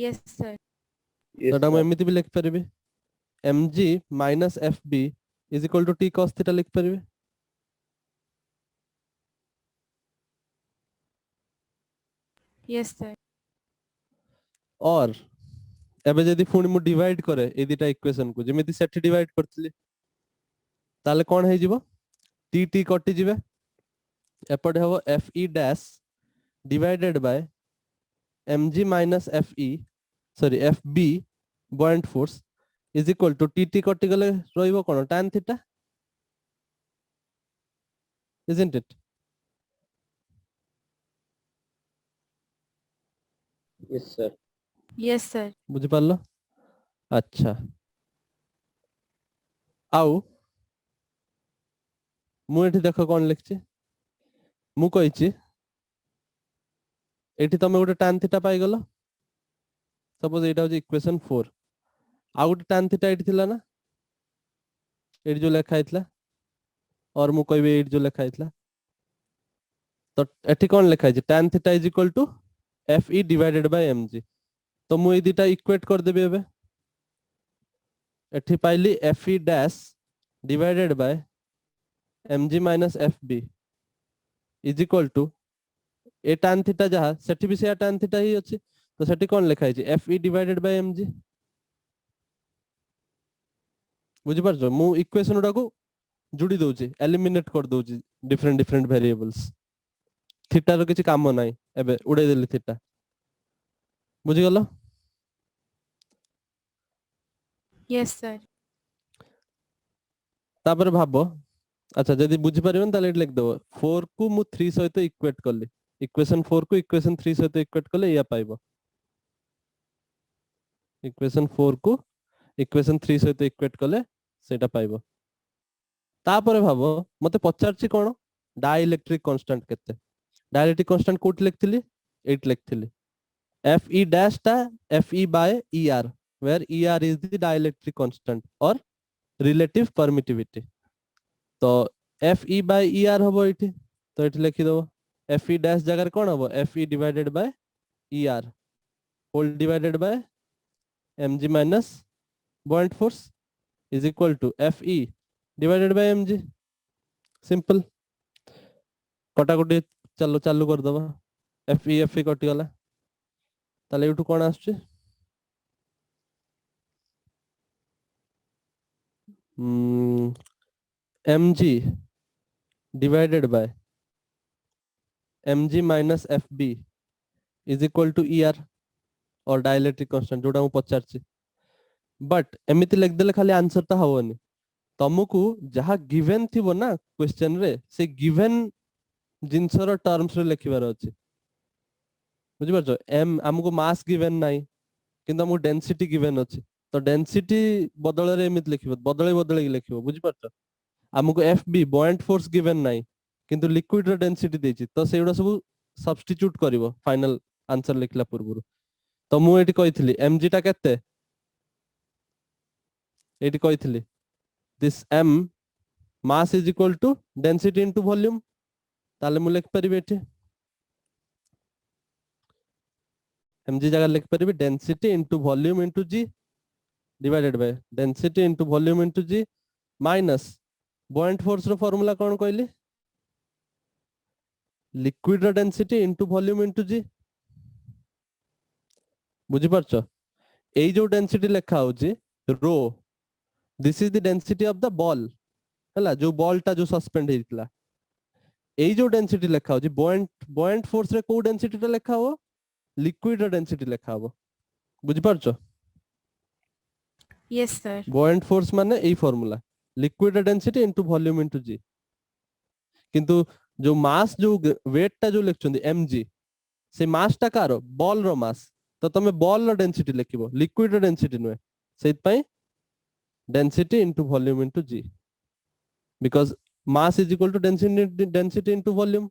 Yes, sir. Yes, तो हम sir. एमिति भी लिख परिबे mg minus fb is equal to t cos theta लिख परिबे. Yes, sir. और एबे जदी फुनी मु डिवाइड करे ए दिटा इक्वेशन को जेमिति सेट डिवाइड करथली ताले कोन हे जिवो t t कटि जिवे. एपड हबो f e dash divided by mg minus f e sorry f b buoyant force is equal to t t कटि गले रहिबो कोन tan theta. isn't it? Yes, sir. Yes, sir. बुझि पारलो. अच्छा आउ मु एठी देखो कोन लिखछि. मु कहिछि एठी तमे गोटे tan थीटा पाइ गलो. सपोज एटा होछि इक्वेशन 4. आ गोटे tan थीटा एठी थिला ना एठी जो लेखा आइतला और मु कहबे एठी जो लेखा आइतला. तो एठी कोन लेखा आइछि tan theta is equal to F E divided by mg. तो मु ए दिटा इक्वेट कर देबे एबे. एठी पाइली F E dash divided by mg minus fb is equal to a tan theta जहा सेठी भी से tan थीटा ही अछि. तो सेठी कोन लेखा आइछि F E divided by mg. बुझि परछो मु इक्वेशन उडा को जुड़ी दउची एलिमिनेट कर दउची different different variables theta rho किछि काम नाही एबे उड़ै देली थीटा बुझि गलो Yes, sir. तापर भाबो अच्छा जदी बुझि परिबन ताले लिख दबो 4 को मु 3 सहित इक्वेट करली इक्वेशन 4 को इक्वेशन 3 सहित इक्वेट करले या पाइबो इक्वेशन 4 को इक्वेशन 3 सहित इक्वेट करले सेटा पाइबो तापर भाबो मते पचारछि कोन डाइलेक्ट्रिक कांस्टेंट केते डाइलेक्ट्रिक कांस्टेंट कोट लिखथिली 8 लिखथिली Fe dash ता Fe by Er where Er is the dielectric constant or relative permittivity तो Fe by Er हबो इठी तो इठी लिखि दबो Fe dash जगह कोन हबो Fe divided by Er whole divided by mg minus buoyant force is equal to Fe divided by mg simple कटाकटी चलो चालू कर दबा Fe कटि गला ताले एठु कोन आछी mg divided by mg minus fb is equal to er और डाइलेक्ट्रिक कांस्टेंट जोटा मु पचारछि बट एमिति लिख देले खाली आंसर ता हवनी तुमको जहा गिवन थिबो ना क्वेश्चन रे से गिवन जिंसर टर्म्स रे लिखिबार अछि बुझि परछो एम हमको मास गिवन नाही किंतु हमको डेंसिटी गिवन अछि तो डेंसिटी बदल रे एमिति लिखिबो बदले बदले लिखिबो बुझि परछो हमको एफबी बॉयंट फोर्स गिवन नाही किंतु लिक्विड रो डेंसिटी देछि तो सेउडा सब सब्स्टिट्यूट करिवो फाइनल आंसर लिखला पूर्वरु तो मु एटी कहिथिली mg टा केते एटी कहिथिली this m mass is equal to density into volume ताले मु लिख परिबे एटी mg जगह लिख परिबे density into volume into g divided by density into volume into g minus buoyant force रो फार्मूला कोन कहली liquid रो density into volume into g बुझि परछो एई जो डेंसिटी लिखा होची rho this is the density of the ball हला जो ball टा जो सस्पेंड हेतिला एई जो डेंसिटी लिखा होची बॉयंट फोर्स रे को डेंसिटी टा लिखा हो लिक्विड रो डेंसिटी लिखा हो बुझि परछो Yes, sir. बॉयंट फोर्स माने एई फार्मूला लिक्विड रो density into volume into g किंतु जो मास जो वेट टा जो लिखचंदी mg से मास टा कार बॉल रो मास तो तमे बॉल रो डेंसिटी लिखिबो लिक्विड रो डेंसिटी नुए सेत पई density into volume into g because mass is equal to density into volume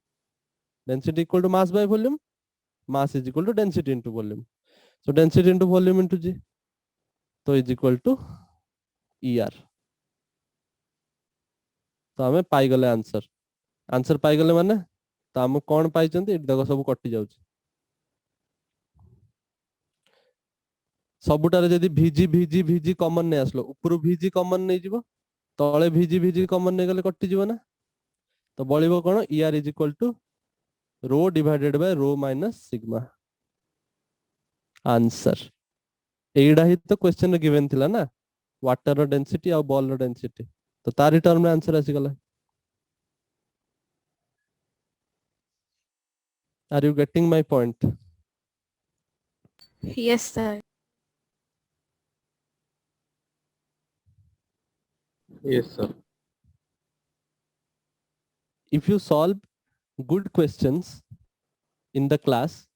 density equal to mass by volume mass is equal to density into volume so density into volume into g तो is equal to er तो हमें पाई गले answer पाई गले माने तो हम कोन पाई चंती eight देखो सब कटि जाउची सबुटारे जदी vg कॉमन नै आसलो ऊपर vg कॉमन नै जीवो तळे vg कॉमन नै गले कटि जीवो ना तो बळिबो कोन er is equal to rho divided by rho minus sigma answer एइडा ही तो क्वेश्चन रे गिवन थिला ना वाटर रो डेंसिटी और बॉल रो डेंसिटी तो तारी टर्म में आंसर आसी गला are you getting my point Yes, sir. Yes, sir. if you solve good questions in the class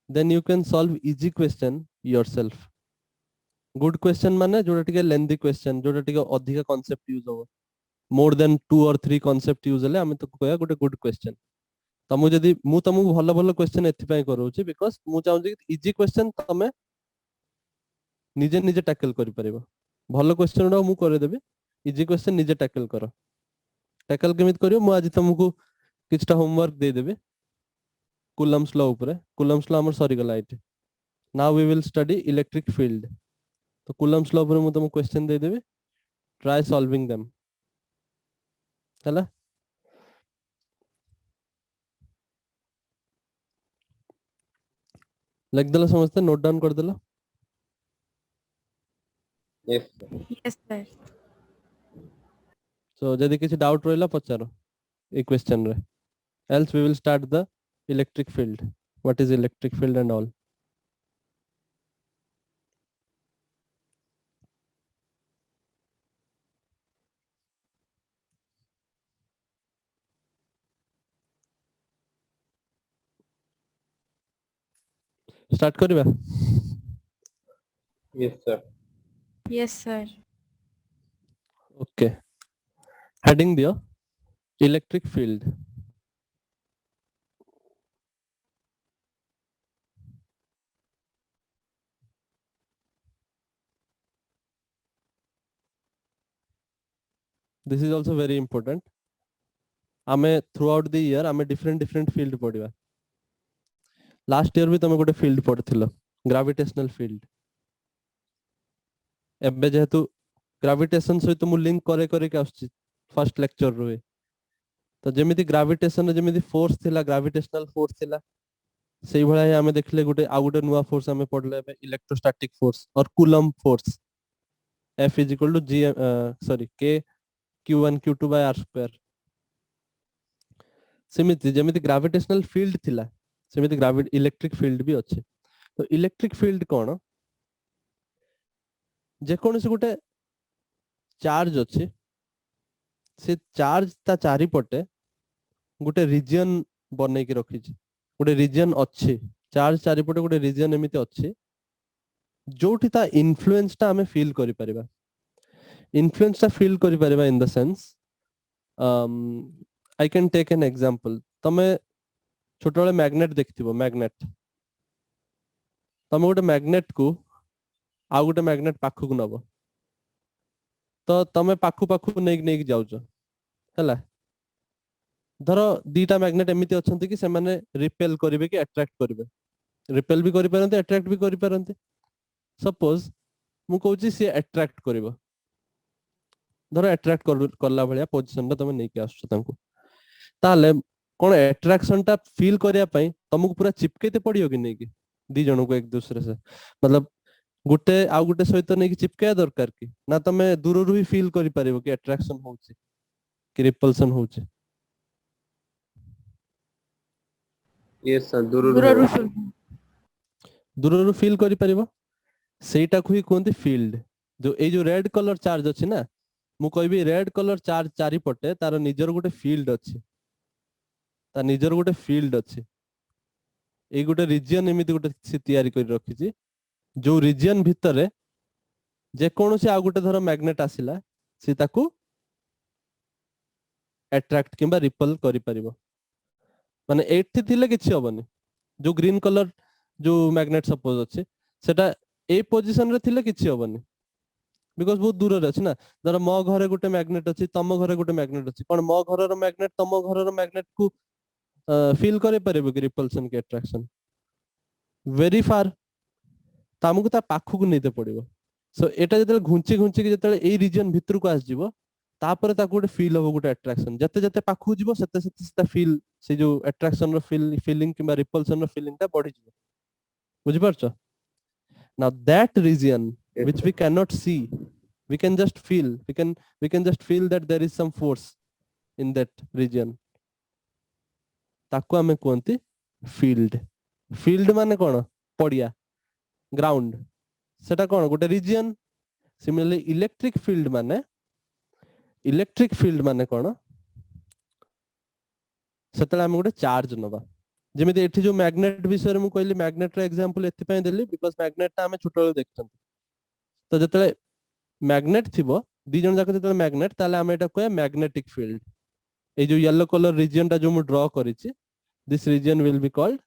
then you can solve easy question yourself good question माने जोटा टिके लेंथी क्वेश्चन जोटा टिके अधिक कांसेप्ट यूज हो more than 2 or 3 concept use हले हमें तो कहया गोटे गुड क्वेश्चन तमु जदी मु तमु भलो भलो क्वेश्चन एथि पय करूची बिकॉज़ मु चाहू जे इजी क्वेश्चन तमे निजे निजे टैकल करि परिबो भलो क्वेश्चन रो मु करे देबे इजी क्वेश्चन निजे टैकल करो टैकल केमित करियो मु आज तुमको किछटा होमवर्क दे देबे कूलम्स लॉ ऊपर कूलम्स लॉ हमर सरी गला इटे now we will study electric field तो कूलम्स लॉ ऊपर मु तुमको क्वेश्चन दे देबे ट्राई सॉल्विंग देम हला लिख देला समझते नोट डाउन कर देला Yes, sir. Yes, sir. सो जदि किसी डाउट रहिला पचारो ए क्वेश्चन रे, else we will start the electric field, what is electric field and all. Start करिबा? Yes, sir. Yes, sir. Okay, heading दियो electric field. This is also very important. आमे throughout the year आमे different field पढ़िबा. Last year भी तुम गोटे field पढ़िथिलो, gravitational field. एबे जेहेतु gravitation सहित मु लिंक करे करे के आछी फर्स्ट लेक्चर रो. तो जेमिति ग्रेविटेशन जेमिति फोर्स थिला, ग्रेविटेशनल फोर्स थिला, सेही भला ही आमे देखले गोटे आ गोटे नुवा फोर्स आमे पढ़ले एबे इलेक्ट्रोस्टैटिक फोर्स और coulomb force. F is equal to G K Q1 Q2 by R square. सेमिति जेमिति ग्रेविटेशनल फील्ड थिला सेमिति इलेक्ट्रिक फील्ड भी अच्छे. तो इलेक्ट्रिक फील्ड कौन? जे कौन से गोटे चार्ज अच्छे, से चार्ज ता चारि पटे गोटे रीजन बनै के रखी छी. गोटे रीजन अच्छे, चार्ज चारि पटे गोटे रीजन एमिति अच्छे जोठी ता इन्फ्लुएंस ता हमें फील करि परिबा. इन्फ्लुएंस ता फील करि परिबा in the sense I can take an example. तमे छोट वाले मैग्नेट देखथिबो, मैग्नेट. तमे गोटे मैग्नेट को आ गोटे मैग्नेट पाखु को नबो, तो तमे पाखु पाखु नेक जाउचो हला. धरो दीटा मैग्नेट एमिति अछंती कि से माने रिपेल करिवे कि अट्रैक्ट करिवे. रिपेल भी करि परंते, अट्रैक्ट भी करि परंते. सपोज मु कहूची से अट्रैक्ट करिवो. धरो अट्रैक्ट करला भलिया पोजीशन रे तमे नेकी आछो तांको, ताले कोन अट्रैक्शन टा फील करिया पई तुमको पूरा चिपकेते पड़ियो कि नेकी दी जणो को एक दूसरे से. मतलब गुटे आ गुटे सहित नेकी चिपकेया दरकार कि ना तमे दूर रु ही फील करि परिबो कि अट्रैक्शन होउची कि रिपल्सन होउची. Yes, sir. Durarushu. दूर रु फील करि परिबो. सेटा को ही कोनती फील्ड. जो ए जो रेड कलर चार्ज अछि ना, मु कहबी रेड कलर चार्ज चारि पटे तार निजर गोटे फील्ड अछि, ता निजर गोटे फील्ड अछि. ए गोटे रीजन एमिति गोटे से तयारी करि रखी छी, जो रीजन भितरे जे कोनोसी आ गोटे धर मैग्नेट आसिला से ताकू अट्रैक्ट किंबा रिपल करि परिबो. माने एठी थिले किछि होबनी. जो ग्रीन कलर जो मैग्नेट सपोज अछि सेटा ए पोजीशन रे थिले किछि होबनी, बिकॉज़ बहुत दूर रे अछि ना. धर मो घरे गोटे मैग्नेट अछि, तम घरे गोटे मैग्नेट अछि, कोन मो घरर मैग्नेट तम घरर मैग्नेट को फील करे परिबो कि रिपल्सन के अट्रैक्शन. वेरी फार तामको ता पाखु को नैते पड़िबो. सो एटा जते घुंची घुंची के जते ए रीजन भितर को आस जिवो, तापर ता गोटे फील हो गोटे अट्रैक्शन. जते जते पाखु जिवो सेते सेते सेता फील से जो अट्रैक्शन रो फीलिंग किबा रिपल्सन रो फीलिंग ता बढ़ी जिवो. बुझि परछो? Now that region which we cannot see, we can just feel. We can just feel that there is some force in that region. ताको हमें कोनती फील्ड. फील्ड माने कोन? पड़िया, ग्राउंड. सेटा कोन? गोटे रीजन. सिमिलरली इलेक्ट्रिक फील्ड माने कोन? सेतला हम गोटे चार्ज नबा. जेमिति एठी जो मैग्नेट विषय रे मु कहली, मैग्नेट रे एग्जांपल एथि पय देली बिकॉज़ मैग्नेट ता हम छोटो देखछन. तो जतले मैग्नेट थिबो दी जन जाक जतले मैग्नेट, ताले हम एटा कहया मैग्नेटिक फील्ड. ए जो येलो कलर रीजन ता जो मु ड्रॉ करिछि, this region will be called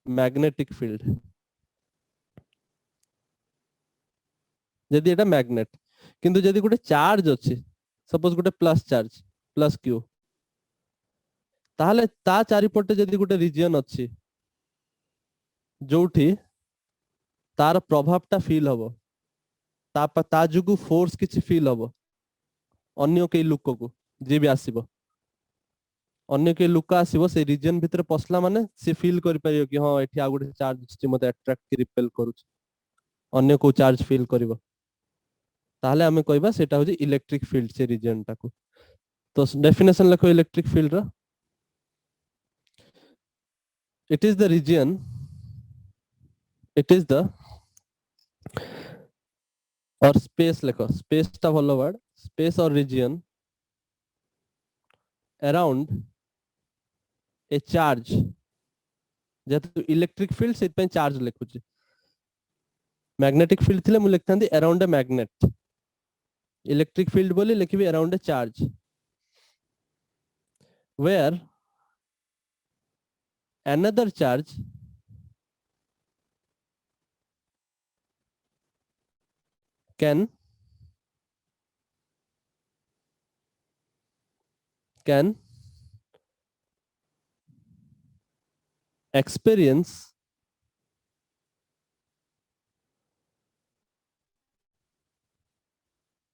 magnetic field. जदि एटा मैग्नेट. किंतु जदि गोटे चार्ज अछि, सपोज गोटे प्लस चार्ज, प्लस क्यू, ताहले ता चारि पटे जदि गोटे रीजन अछि जोठी तार प्रभाव ता फील हबो, ता जुगु फोर्स किछि फील हबो अन्य के लोक को जे भी आसीबो, अन्य के लोक आसीबो से रीजन भितर पसला माने से फील करि परियो कि हां एठी आ गोटे चार्ज अछि मते अट्रैक्ट कि रिपेल करूछ, अन्य को चार्ज फील करिवो. ताहले हमें कहबा सेटा होजी इलेक्ट्रिक फील्ड से रीजन टाको. तो डेफिनेशन लिखो इलेक्ट्रिक फील्ड रा it is the region it is the और स्पेस लिखो स्पेस टा भलो वर्ड स्पेस और रीजन अराउंड ए चार्ज जेतु इलेक्ट्रिक फील्ड से पे चार्ज लिखुची मैग्नेटिक फील्ड थिले मु लिखथांदी around a magnet electric field बोली लिखबी around a charge where another charge can experience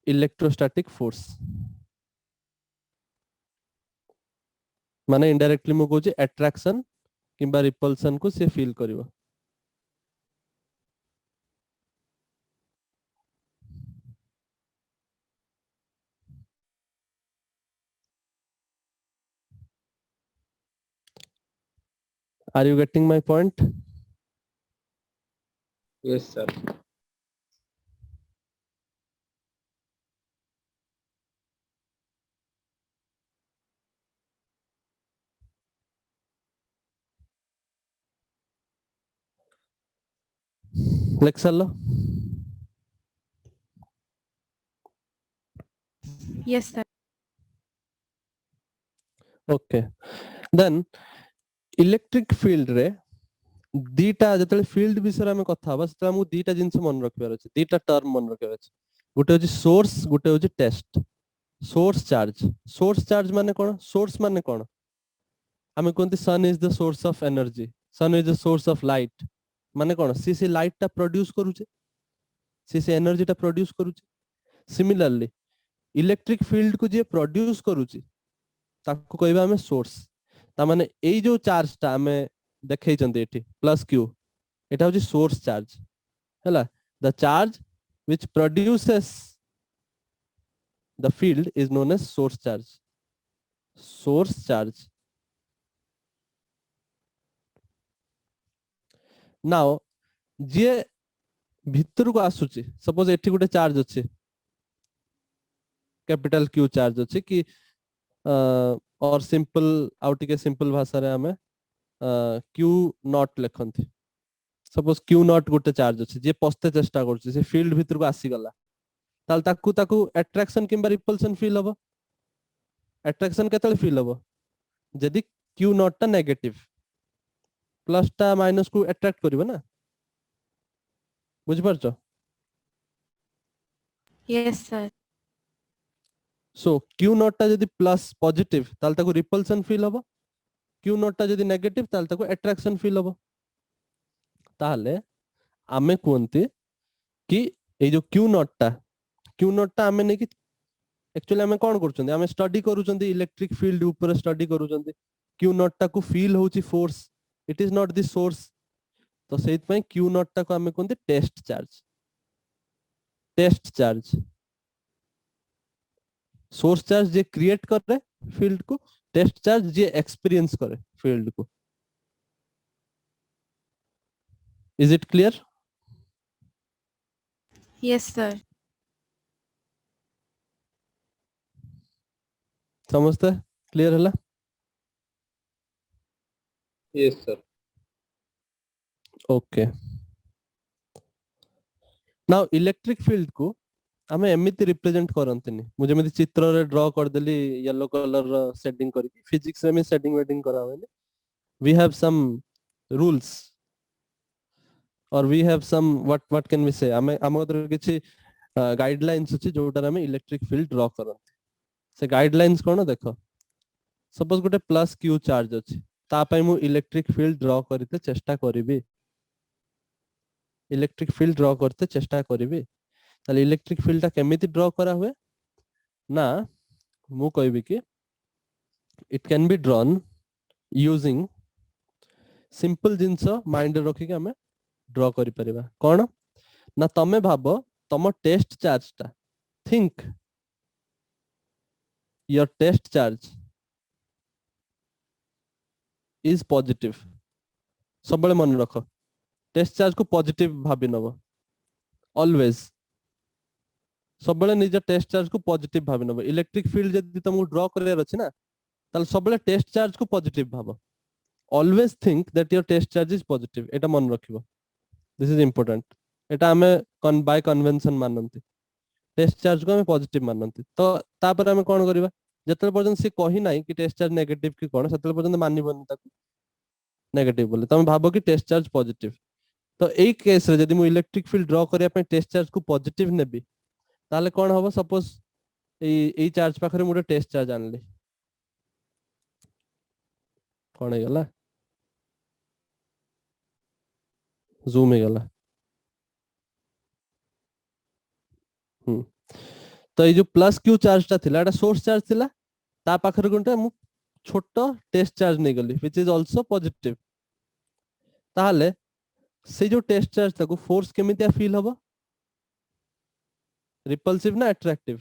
electrostatic force माने इनडायरेक्टली मु कहूची अट्रैक्शन किंबा रिपल्सन को से फील करिवो are you getting my point Yes, sir. Lecture लो Yes, sir. Okay then electric field रे दीटा जतले फील्ड विषय में कथा बस त हमु दीटा जिंस मन रखिबार अछि दीटा टर्म मन रखिबार अछि गुटे होची सोर्स गुटे होची टेस्ट सोर्स चार्ज माने कोन सोर्स माने कोन हमें कोनती sun is the source of energy sun is the source of light माने कोन सी लाइट टा प्रोड्यूस करूचे सी एनर्जी टा प्रोड्यूस करूचे सिमिलरली इलेक्ट्रिक फील्ड को जे प्रोड्यूस करूची ताको कहबा हमें सोर्स ता माने एई जो चार्ज टा हमें देखै चंदी एठी प्लस क्यू एटा होची सोर्स चार्ज हैला the charge which produces the field is known as source charge now जे भितर को आसुची सपोज एठी गुटे चार्ज अछि कैपिटल क्यू चार्ज अछि कि और सिंपल आउटिके सिंपल भाषा रे हमें क्यू नॉट लिखंती सपोज क्यू नॉट गोटे चार्ज अछि जे पस्ते चेष्टा करछि से फील्ड भितर को आसी गला ताल ताकू अट्रैक्शन किंबा रिपल्सन फील हबो अट्रैक्शन केतले फील हबो जदी क्यू नॉट ता नेगेटिव प्लस ता माइनस को अट्रैक्ट करिवो ना बुझि परछो Yes, sir. So Q not ता जदी प्लस पॉजिटिव ताल ताकू रिपल्सन फील हबो क्यू नॉट ता जदी नेगेटिव ताल ताकू अट्रैक्शन फील हबो ताहले आमे कोनते कि ए जो क्यू नॉट ता आमे ने कि एक्चुअली आमे कोन करचंदी आमे स्टडी करूचंदी इलेक्ट्रिक फील्ड ऊपर स्टडी करूचंदी क्यू नॉट ता को फील होची force it is not the source तो सेत पय क्यू नॉट ता को आमे कोनते टेस्ट चार्ज सोर्स चार्ज जे क्रिएट करे फील्ड को टेस्ट चार्ज जे एक्सपीरियंस करे फील्ड को is it clear Yes, sir. समझते क्लियर हला Yes, sir. Okay now electric field को हमें एमिति रिप्रेजेंट करंतनी मुझे में चित्र रे ड्रॉ कर देली येलो कलर रो शेडिंग करके फिजिक्स रे में शेडिंग वेडिंग करा होले वी हैव सम रूल्स और we have some what can we say हमें हमर किछि गाइडलाइंस अछि जोटा हमें इलेक्ट्रिक फील्ड ड्रॉ करंती से गाइडलाइंस कोन देखो सपोज गोटे प्लस क्यू चार्ज अछि ता पय मु इलेक्ट्रिक फील्ड ड्रॉ करते चेष्टा करिवि इलेक्ट्रिक फील्ड ड्रॉ करते चेष्टा करिवि ताले इलेक्ट्रिक फील्ड ता केमिति ड्रॉ करा हुए ना मु कहबी कि it can be drawn using simple jeans mind रखी के हमें ड्रॉ करि परिबा कोन ना तमे भाबो तम टेस्ट चार्ज ता think your test charge is positive. सबବେଳେ मन रख टेस्ट चार्ज को पॉजिटिव भाबी नब ऑलवेज सबବେଳେ निज टेस्ट चार्ज को पॉजिटिव भाबी नब इलेक्ट्रिक फील्ड जदी तुमको ड्रॉ करियर अछि ना ताल सबବେଳେ टेस्ट चार्ज को पॉजिटिव भाबो always think that your test charge is positive एटा मन रखिबो दिस इज इंपोर्टेंट एटा हमें बाय कन्वेंशन मानंती टेस्ट चार्ज को हमें पॉजिटिव मानंती तो तापर हमें कोन करबा जतले पर्यंत से कहि नाही कि टेस्ट चार्ज नेगेटिव कि कोन सेतले पर्यंत मानिबोनी ताको नेगेटिव बोले तुम भाबो कि टेस्ट चार्ज पॉजिटिव तो एई केस रे जदी मु इलेक्ट्रिक फील्ड ड्रॉ करिया पे टेस्ट चार्ज को पॉजिटिव नेबी ताले कोन होबो सपोज एई चार्ज पाखरे मु टेस्ट चार्ज आनली कोन हे गला जूम हे गला तो ये जो प्लस क्यू चार्ज टा थिला एटा सोर्स चार्ज थिला ता पाखरे गुंटा मु छोटो टेस्ट चार्ज नै गली व्हिच इज आल्सो पॉजिटिव ताले से जो टेस्ट चार्ज ताको फोर्स केमितिया फील हबो रिपल्सिव ना अट्रैक्टिव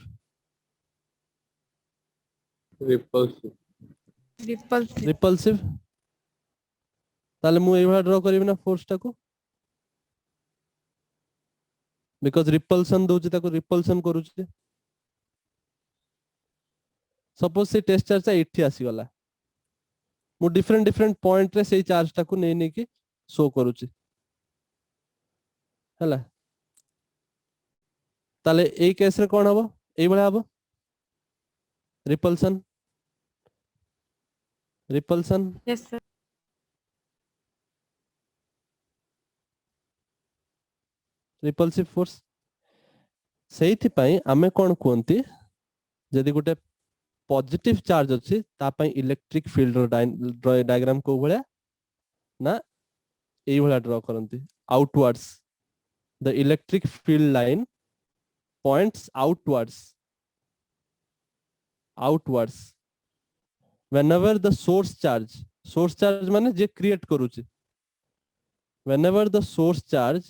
repulsive, Repulsive. रिपल्सिव ताले मु एई भाला ड्रॉ करिबि ना फोर्स टाको बिकॉज़ रिपल्सन दोछि ताको रिपल्सन करूछि सपोज से टेस्ट चार्ज एठी आसी गला मु डिफरेंट डिफरेंट पॉइंट रे सेई चार्ज टाको नै नै कि शो करूछि हला ताले एई केस रे कोन हबो एई भाला हबो repulsion repulsion Yes, sir. Repulsive force सेइथि पई आमे कोन कोंती जदी गुटे पॉजिटिव चार्ज अछि ता पई इलेक्ट्रिक फील्ड रो डायग्राम को भलिया ना एई भलिया ड्रॉ करंती outwards the electric field line points outwards whenever the source charge माने जे क्रिएट करूची whenever the source charge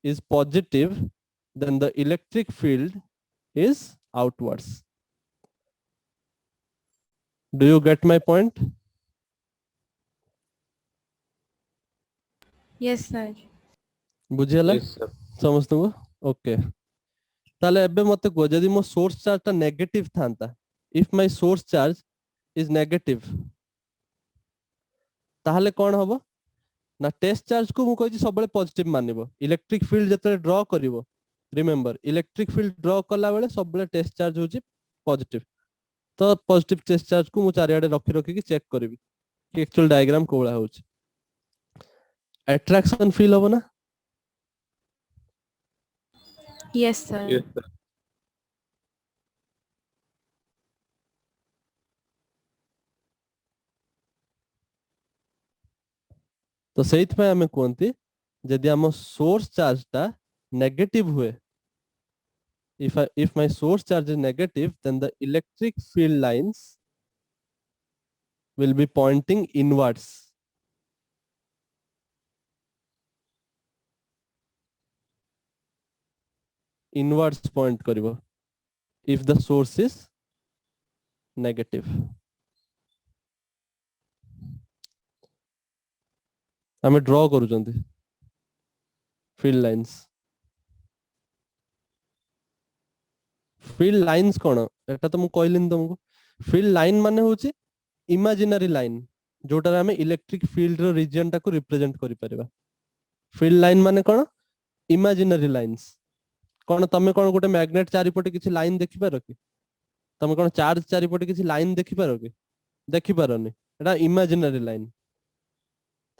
is positive then the electric field is outwards. Do you get my point? Yes, sir. बुझियला yes sir, समस्त को okay ताले एबे मते को जदी मो सोर्स चार्ज ता नेगेटिव थांता if my source charge is negative ताहले कोन हबो ना टेस्ट चार्ज को मु कहि सब पॉजिटिव मानिबो इलेक्ट्रिक फील्ड जतले ड्रॉ करिवो रिमेंबर इलेक्ट्रिक फील्ड ड्रॉ कला बेले सब टेस्ट चार्ज होची पॉजिटिव तो पॉजिटिव टेस्ट चार्ज को मु चारियाडे रखी रखी कि चेक करबी कि एक्चुअल डायग्राम कोला होची अट्रैक्शन फील होबो ना Yes, sir. yes sir, तो सेइथ पे हमें कोनती जदी हम सोर्स चार्ज ता नेगेटिव हुए if my source charge is negative then the electric field lines will be pointing inwards point करिवो if the source is negative हमें ड्रॉ करूचंती फील्ड लाइंस कोन एटा तो मु कहलिन तुमको फील्ड लाइन माने होची इमेजिनरी लाइन जोटा हमें इलेक्ट्रिक फील्ड रो रीजन टाको रिप्रेजेंट करि परिबा फील्ड लाइन माने कोन इमेजिनरी लाइंस कोन तमे कोन गोटे मैग्नेट चारिपटे किछि लाइन देखि पारो कि तमे कोन चार्ज चारिपटे किछि लाइन देखि पारो कि देखि पारोनी एटा इमेजिनरी लाइन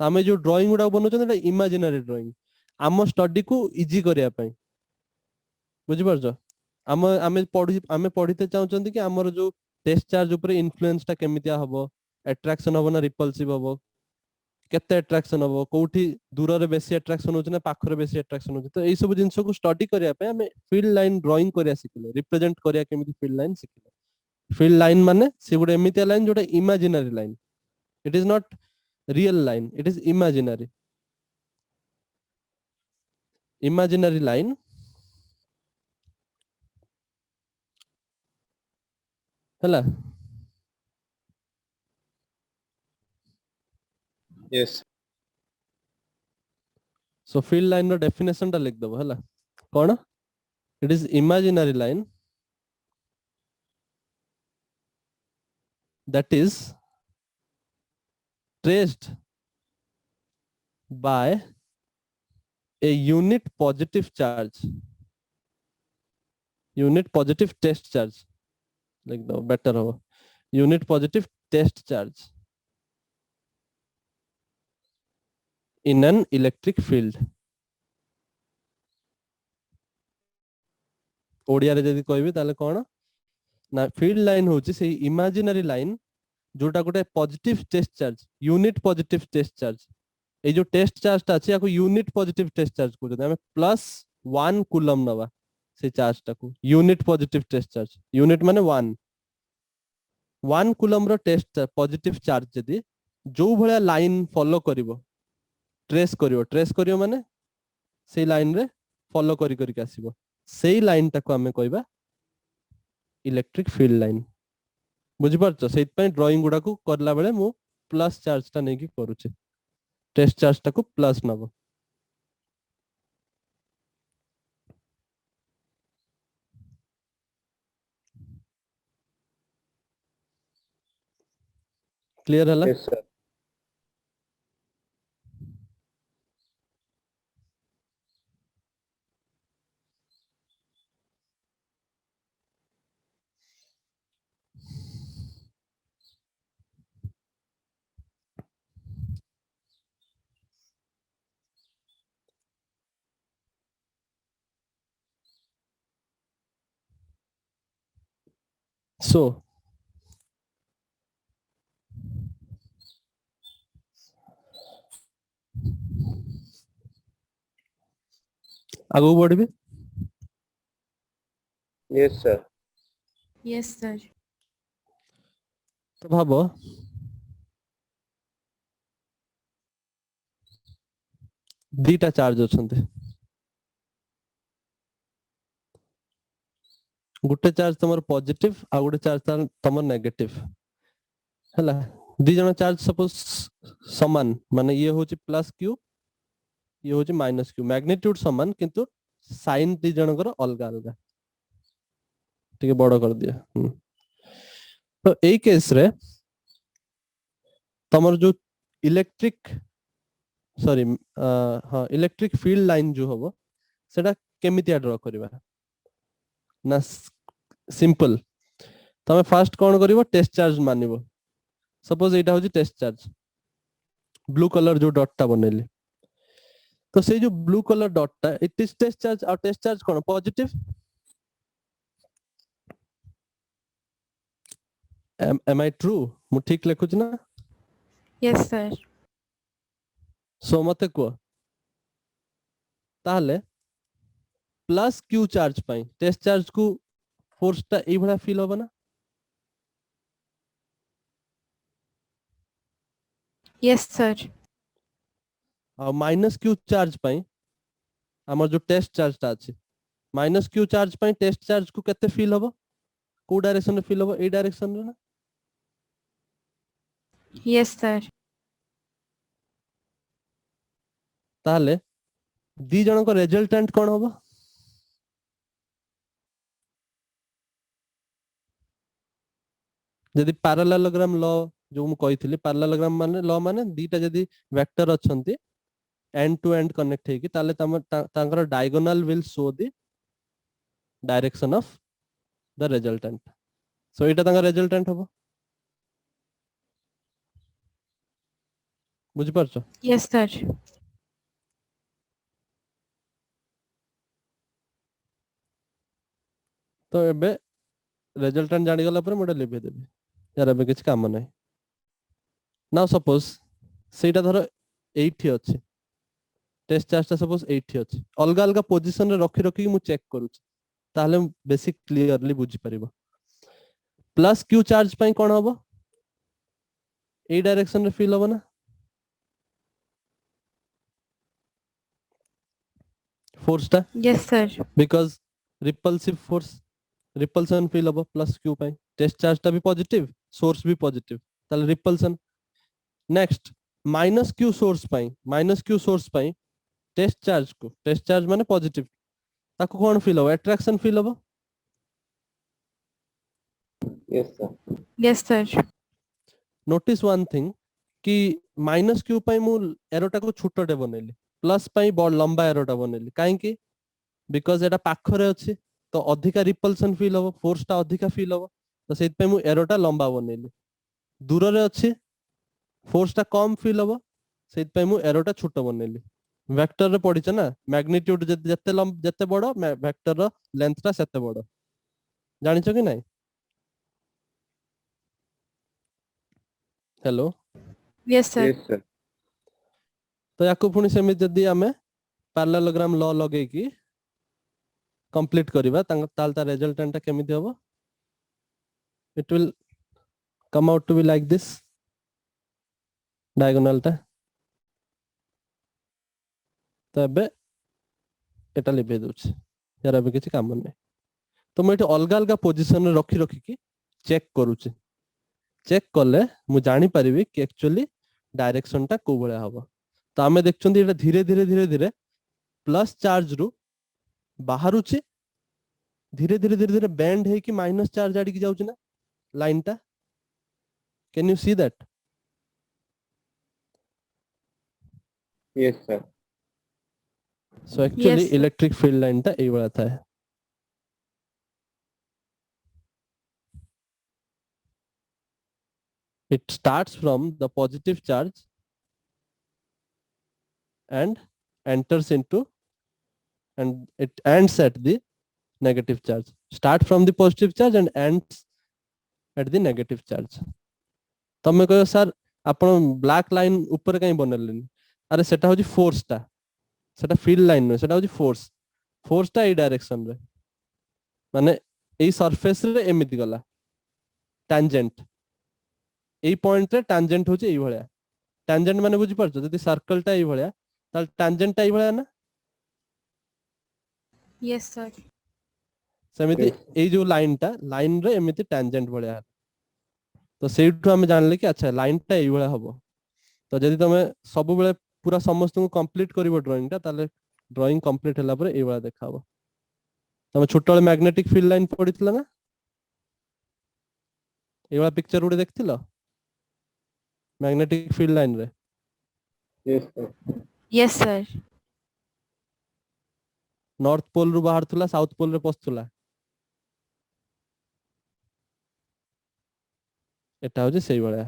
तो आमे जो ड्राइंग गुडा बनउछन एटा इमेजिनरी ड्राइंग आम स्टडी को इजी करिया पई बुझि परछो आमे पढ़िते चाहउछन कि हमर जो टेस्ट चार्ज ऊपर इन्फ्लुएंस ता केमितिया हबो अट्रैक्शन हबो ना रिपल्सिव हबो केते अट्रैक्शन हबो कोठी दूर रे बेसी अट्रैक्शन होछ ना पाखरे बेसी अट्रैक्शन होछ तो एई सब जिंस को स्टडी करिया पे हमें फील्ड लाइन ड्राइंग करिया सिखले रिप्रेजेंट करिया केमिति फील्ड लाइन सिखले फील्ड लाइन माने से गुडे एमितिया लाइन जोटा imaginary line it is not real line it is imaginary line हला Yes. So field line रो definition टा लिख दबो हला कौन it is imaginary line that is traced by a unit positive charge, unit positive test charge लिख दो better हो, unit positive test charge in an electric field. Odia रे जदी कहबी ताले कोन ना फील्ड लाइन होची से इमेजिनरी लाइन जोटा गोटे positive test charge unit positive test charge ए जो टेस्ट चार्ज ता अछि याको यूनिट पॉजिटिव टेस्ट चार्ज को जदि हमें +1 कूलम नवा से चार्ज टाको unit positive test charge unit माने 1 कूलम रो टेस्ट पॉजिटिव चार्ज जदि जो भलिया लाइन फॉलो करिवो ट्रेस करिवो माने से लाइन रे फॉलो करी करी के आसीबो सेई लाइन टाको हमें कहबा इलेक्ट्रिक फील्ड लाइन बुझी पारछो सेइत पय ड्राइंग गुडा को करला बेले मु प्लस चार्ज ता नै की करूचे टेस्ट चार्ज टाको प्लस नबो क्लियर हला Yes, sir. सो आगो बढ़बे Yes, sir. Yes, sir. तो भाबो दीटा चार्ज अछंते गुटे चार्ज तमर पॉजिटिव आ गुटे चार्ज तमर नेगेटिव हला दी जण चार्ज सपोज समान माने ये होची प्लस क्यू ये होची माइनस क्यू मैग्नीट्यूड समान किंतु साइन दी जणकर अलगा अलगा ठीक है बड़ कर दिया तो एई केस रे तमर जो इलेक्ट्रिक सॉरी हां इलेक्ट्रिक फील्ड लाइन जो होबो सेटा केमितिया ड्रा करबा ना सिंपल तमे फास्ट कोन करिवो टेस्ट चार्ज मानिबो सपोज एटा होची टेस्ट चार्ज ब्लू कलर जो डॉट टा बनेली तो से जो ब्लू कलर डॉट टा इट इज टेस्ट चार्ज और टेस्ट चार्ज कोन पॉजिटिव एम आई ट्रू मु ठीक लिखुच ना Yes, sir. सो मते को ताहले प्लस क्यू चार्ज पाई टेस्ट चार्ज को फोर्स टा ए भला फील होबा ना Yes, sir. और माइनस क्यू चार्ज पाई हमर जो टेस्ट चार्ज टा अछि माइनस क्यू चार्ज पाई टेस्ट चार्ज को केते फील होबो को डायरेक्शन रे फील होबो ए डायरेक्शन रे ना Yes, sir. ताहले दी जण को रिजल्टेंट कोन होबो जदि पैरेललोग्राम लॉ जो मु कहिथिली पैरेललोग्राम माने लॉ माने दीटा जदि वेक्टर अछंती एंड टू एंड कनेक्ट हेकी ताले तांकर diagonal will show the direction of the resultant so एटा तांकर रिजल्टेंट होबो बुझि परछो Yes, sir. तो एबे रिजल्टेंट जानि गला पर मोडे लिखि देबे यार एबे किछ काम नै नाउ सपोज सेटा धरो 8 अछि टेस्ट चार्ज सपोज 8 अछि अलगा अलगा पोजीशन रे रखि रखि मु चेक करूची ताले बेसिक क्लियरली बुझि परिबो प्लस क्यू चार्ज पई कोन होबो ए डायरेक्शन रे फील होबो ना फोर्स टा Yes, sir. Because repulsive force repulsion feel होबो प्लस क्यू पई टेस्ट चार्ज टा भी पॉजिटिव सोर्स भी पॉजिटिव ताले repulsion next minus Q source पाई टेस्ट चार्ज माने पॉजिटिव ताको कौन फील हो अट्रैक्शन फील हो Yes, sir. Yes, sir. Notice one thing कि माइनस क्यू पाई मु एरोटा को छोटटे बनेली प्लस पाई बड़ लंबा एरोटा बनेली काहे बिकॉज एटा पाखरे अछि तो अधिका रिपल्सन फील हो फोर्स टा अधिका फील हो तो सेत पे मु एरोटा लंबा बनेली दूर रे अछि फोर्स टा कम फील हो सेत पे मु एरोटा छोट बनेली वेक्टर रे पडिछ ना मैग्नीट्यूड जते बड़ वेक्टर रो लेंथ टा सेते बड़ जानिछ कि नहीं hello Yes, sir. Yes, sir. तो याकू पुणी सेमिति जदी आमे पैरेललोग्राम लॉ लगे की कंप्लीट करिबा ताल ता रिजल्टेंट टा केमिति होबो it will come out to be like this diagonal टा तो एबे एटा लिबे दोछ यार अबे किछि काम नै तो मैं अलग अलग पोजिशन रखी रखी की चेक करूचे चेक कले मु जानी परिबी कि एक्चुअली डायरेक्शन टा को भले हबो तो आमे देखछन्ती एटा धीरे धीरे धीरे धीरे प्लस चार्ज रु बाहरुचे धीरे धीरे धीरे धीरे बेंड है कि माइनस चार्ज आड़ी की जाउछ ना लाइन टा can you see that Yes, sir. So actually Yes, sir. Electric field line टा एई वाला था it starts from the positive charge and enters into and it ends at the negative charge start from the positive charge and ends at the negative charge तमे कहो sir आपण black line ऊपर कहीं बनलेनी अरे सेटा होजी फोर्स टा सेटा field line no सेटा होजी फोर्स टा ए डायरेक्शन रे माने एई सरफेस रे एमिति गला टैंजेंट एई पॉइंट रे टैंजेंट होजी एई भलिया टैंजेंट माने बुझी परछो जदी सर्कल टा एई भलिया ताल टैंजेंट टा एई भलिया ना Yes, sir. सेमिति Yes. एई जो लाइन रे एमिति टैंजेंट भलिया तो सेठु हम जानले कि अच्छा लाइन टा एई भलिया हबो तो जदी तमे सब बेले पूरा समस्त को कंप्लीट करिवो ड्राइंग टा ताले ड्राइंग कंप्लीट होला पर एई भलिया देखाबो तमे छोटले मैग्नेटिक फील्ड लाइन पडितला ना एई भलिया पिक्चर उडे देखथिलो मैग्नेटिक फील्ड लाइन रे Yes, sir. Yes, sir. North pole रु बाहर थुला साउथ पोल रे पसथुला एटा होजे सेई भलिया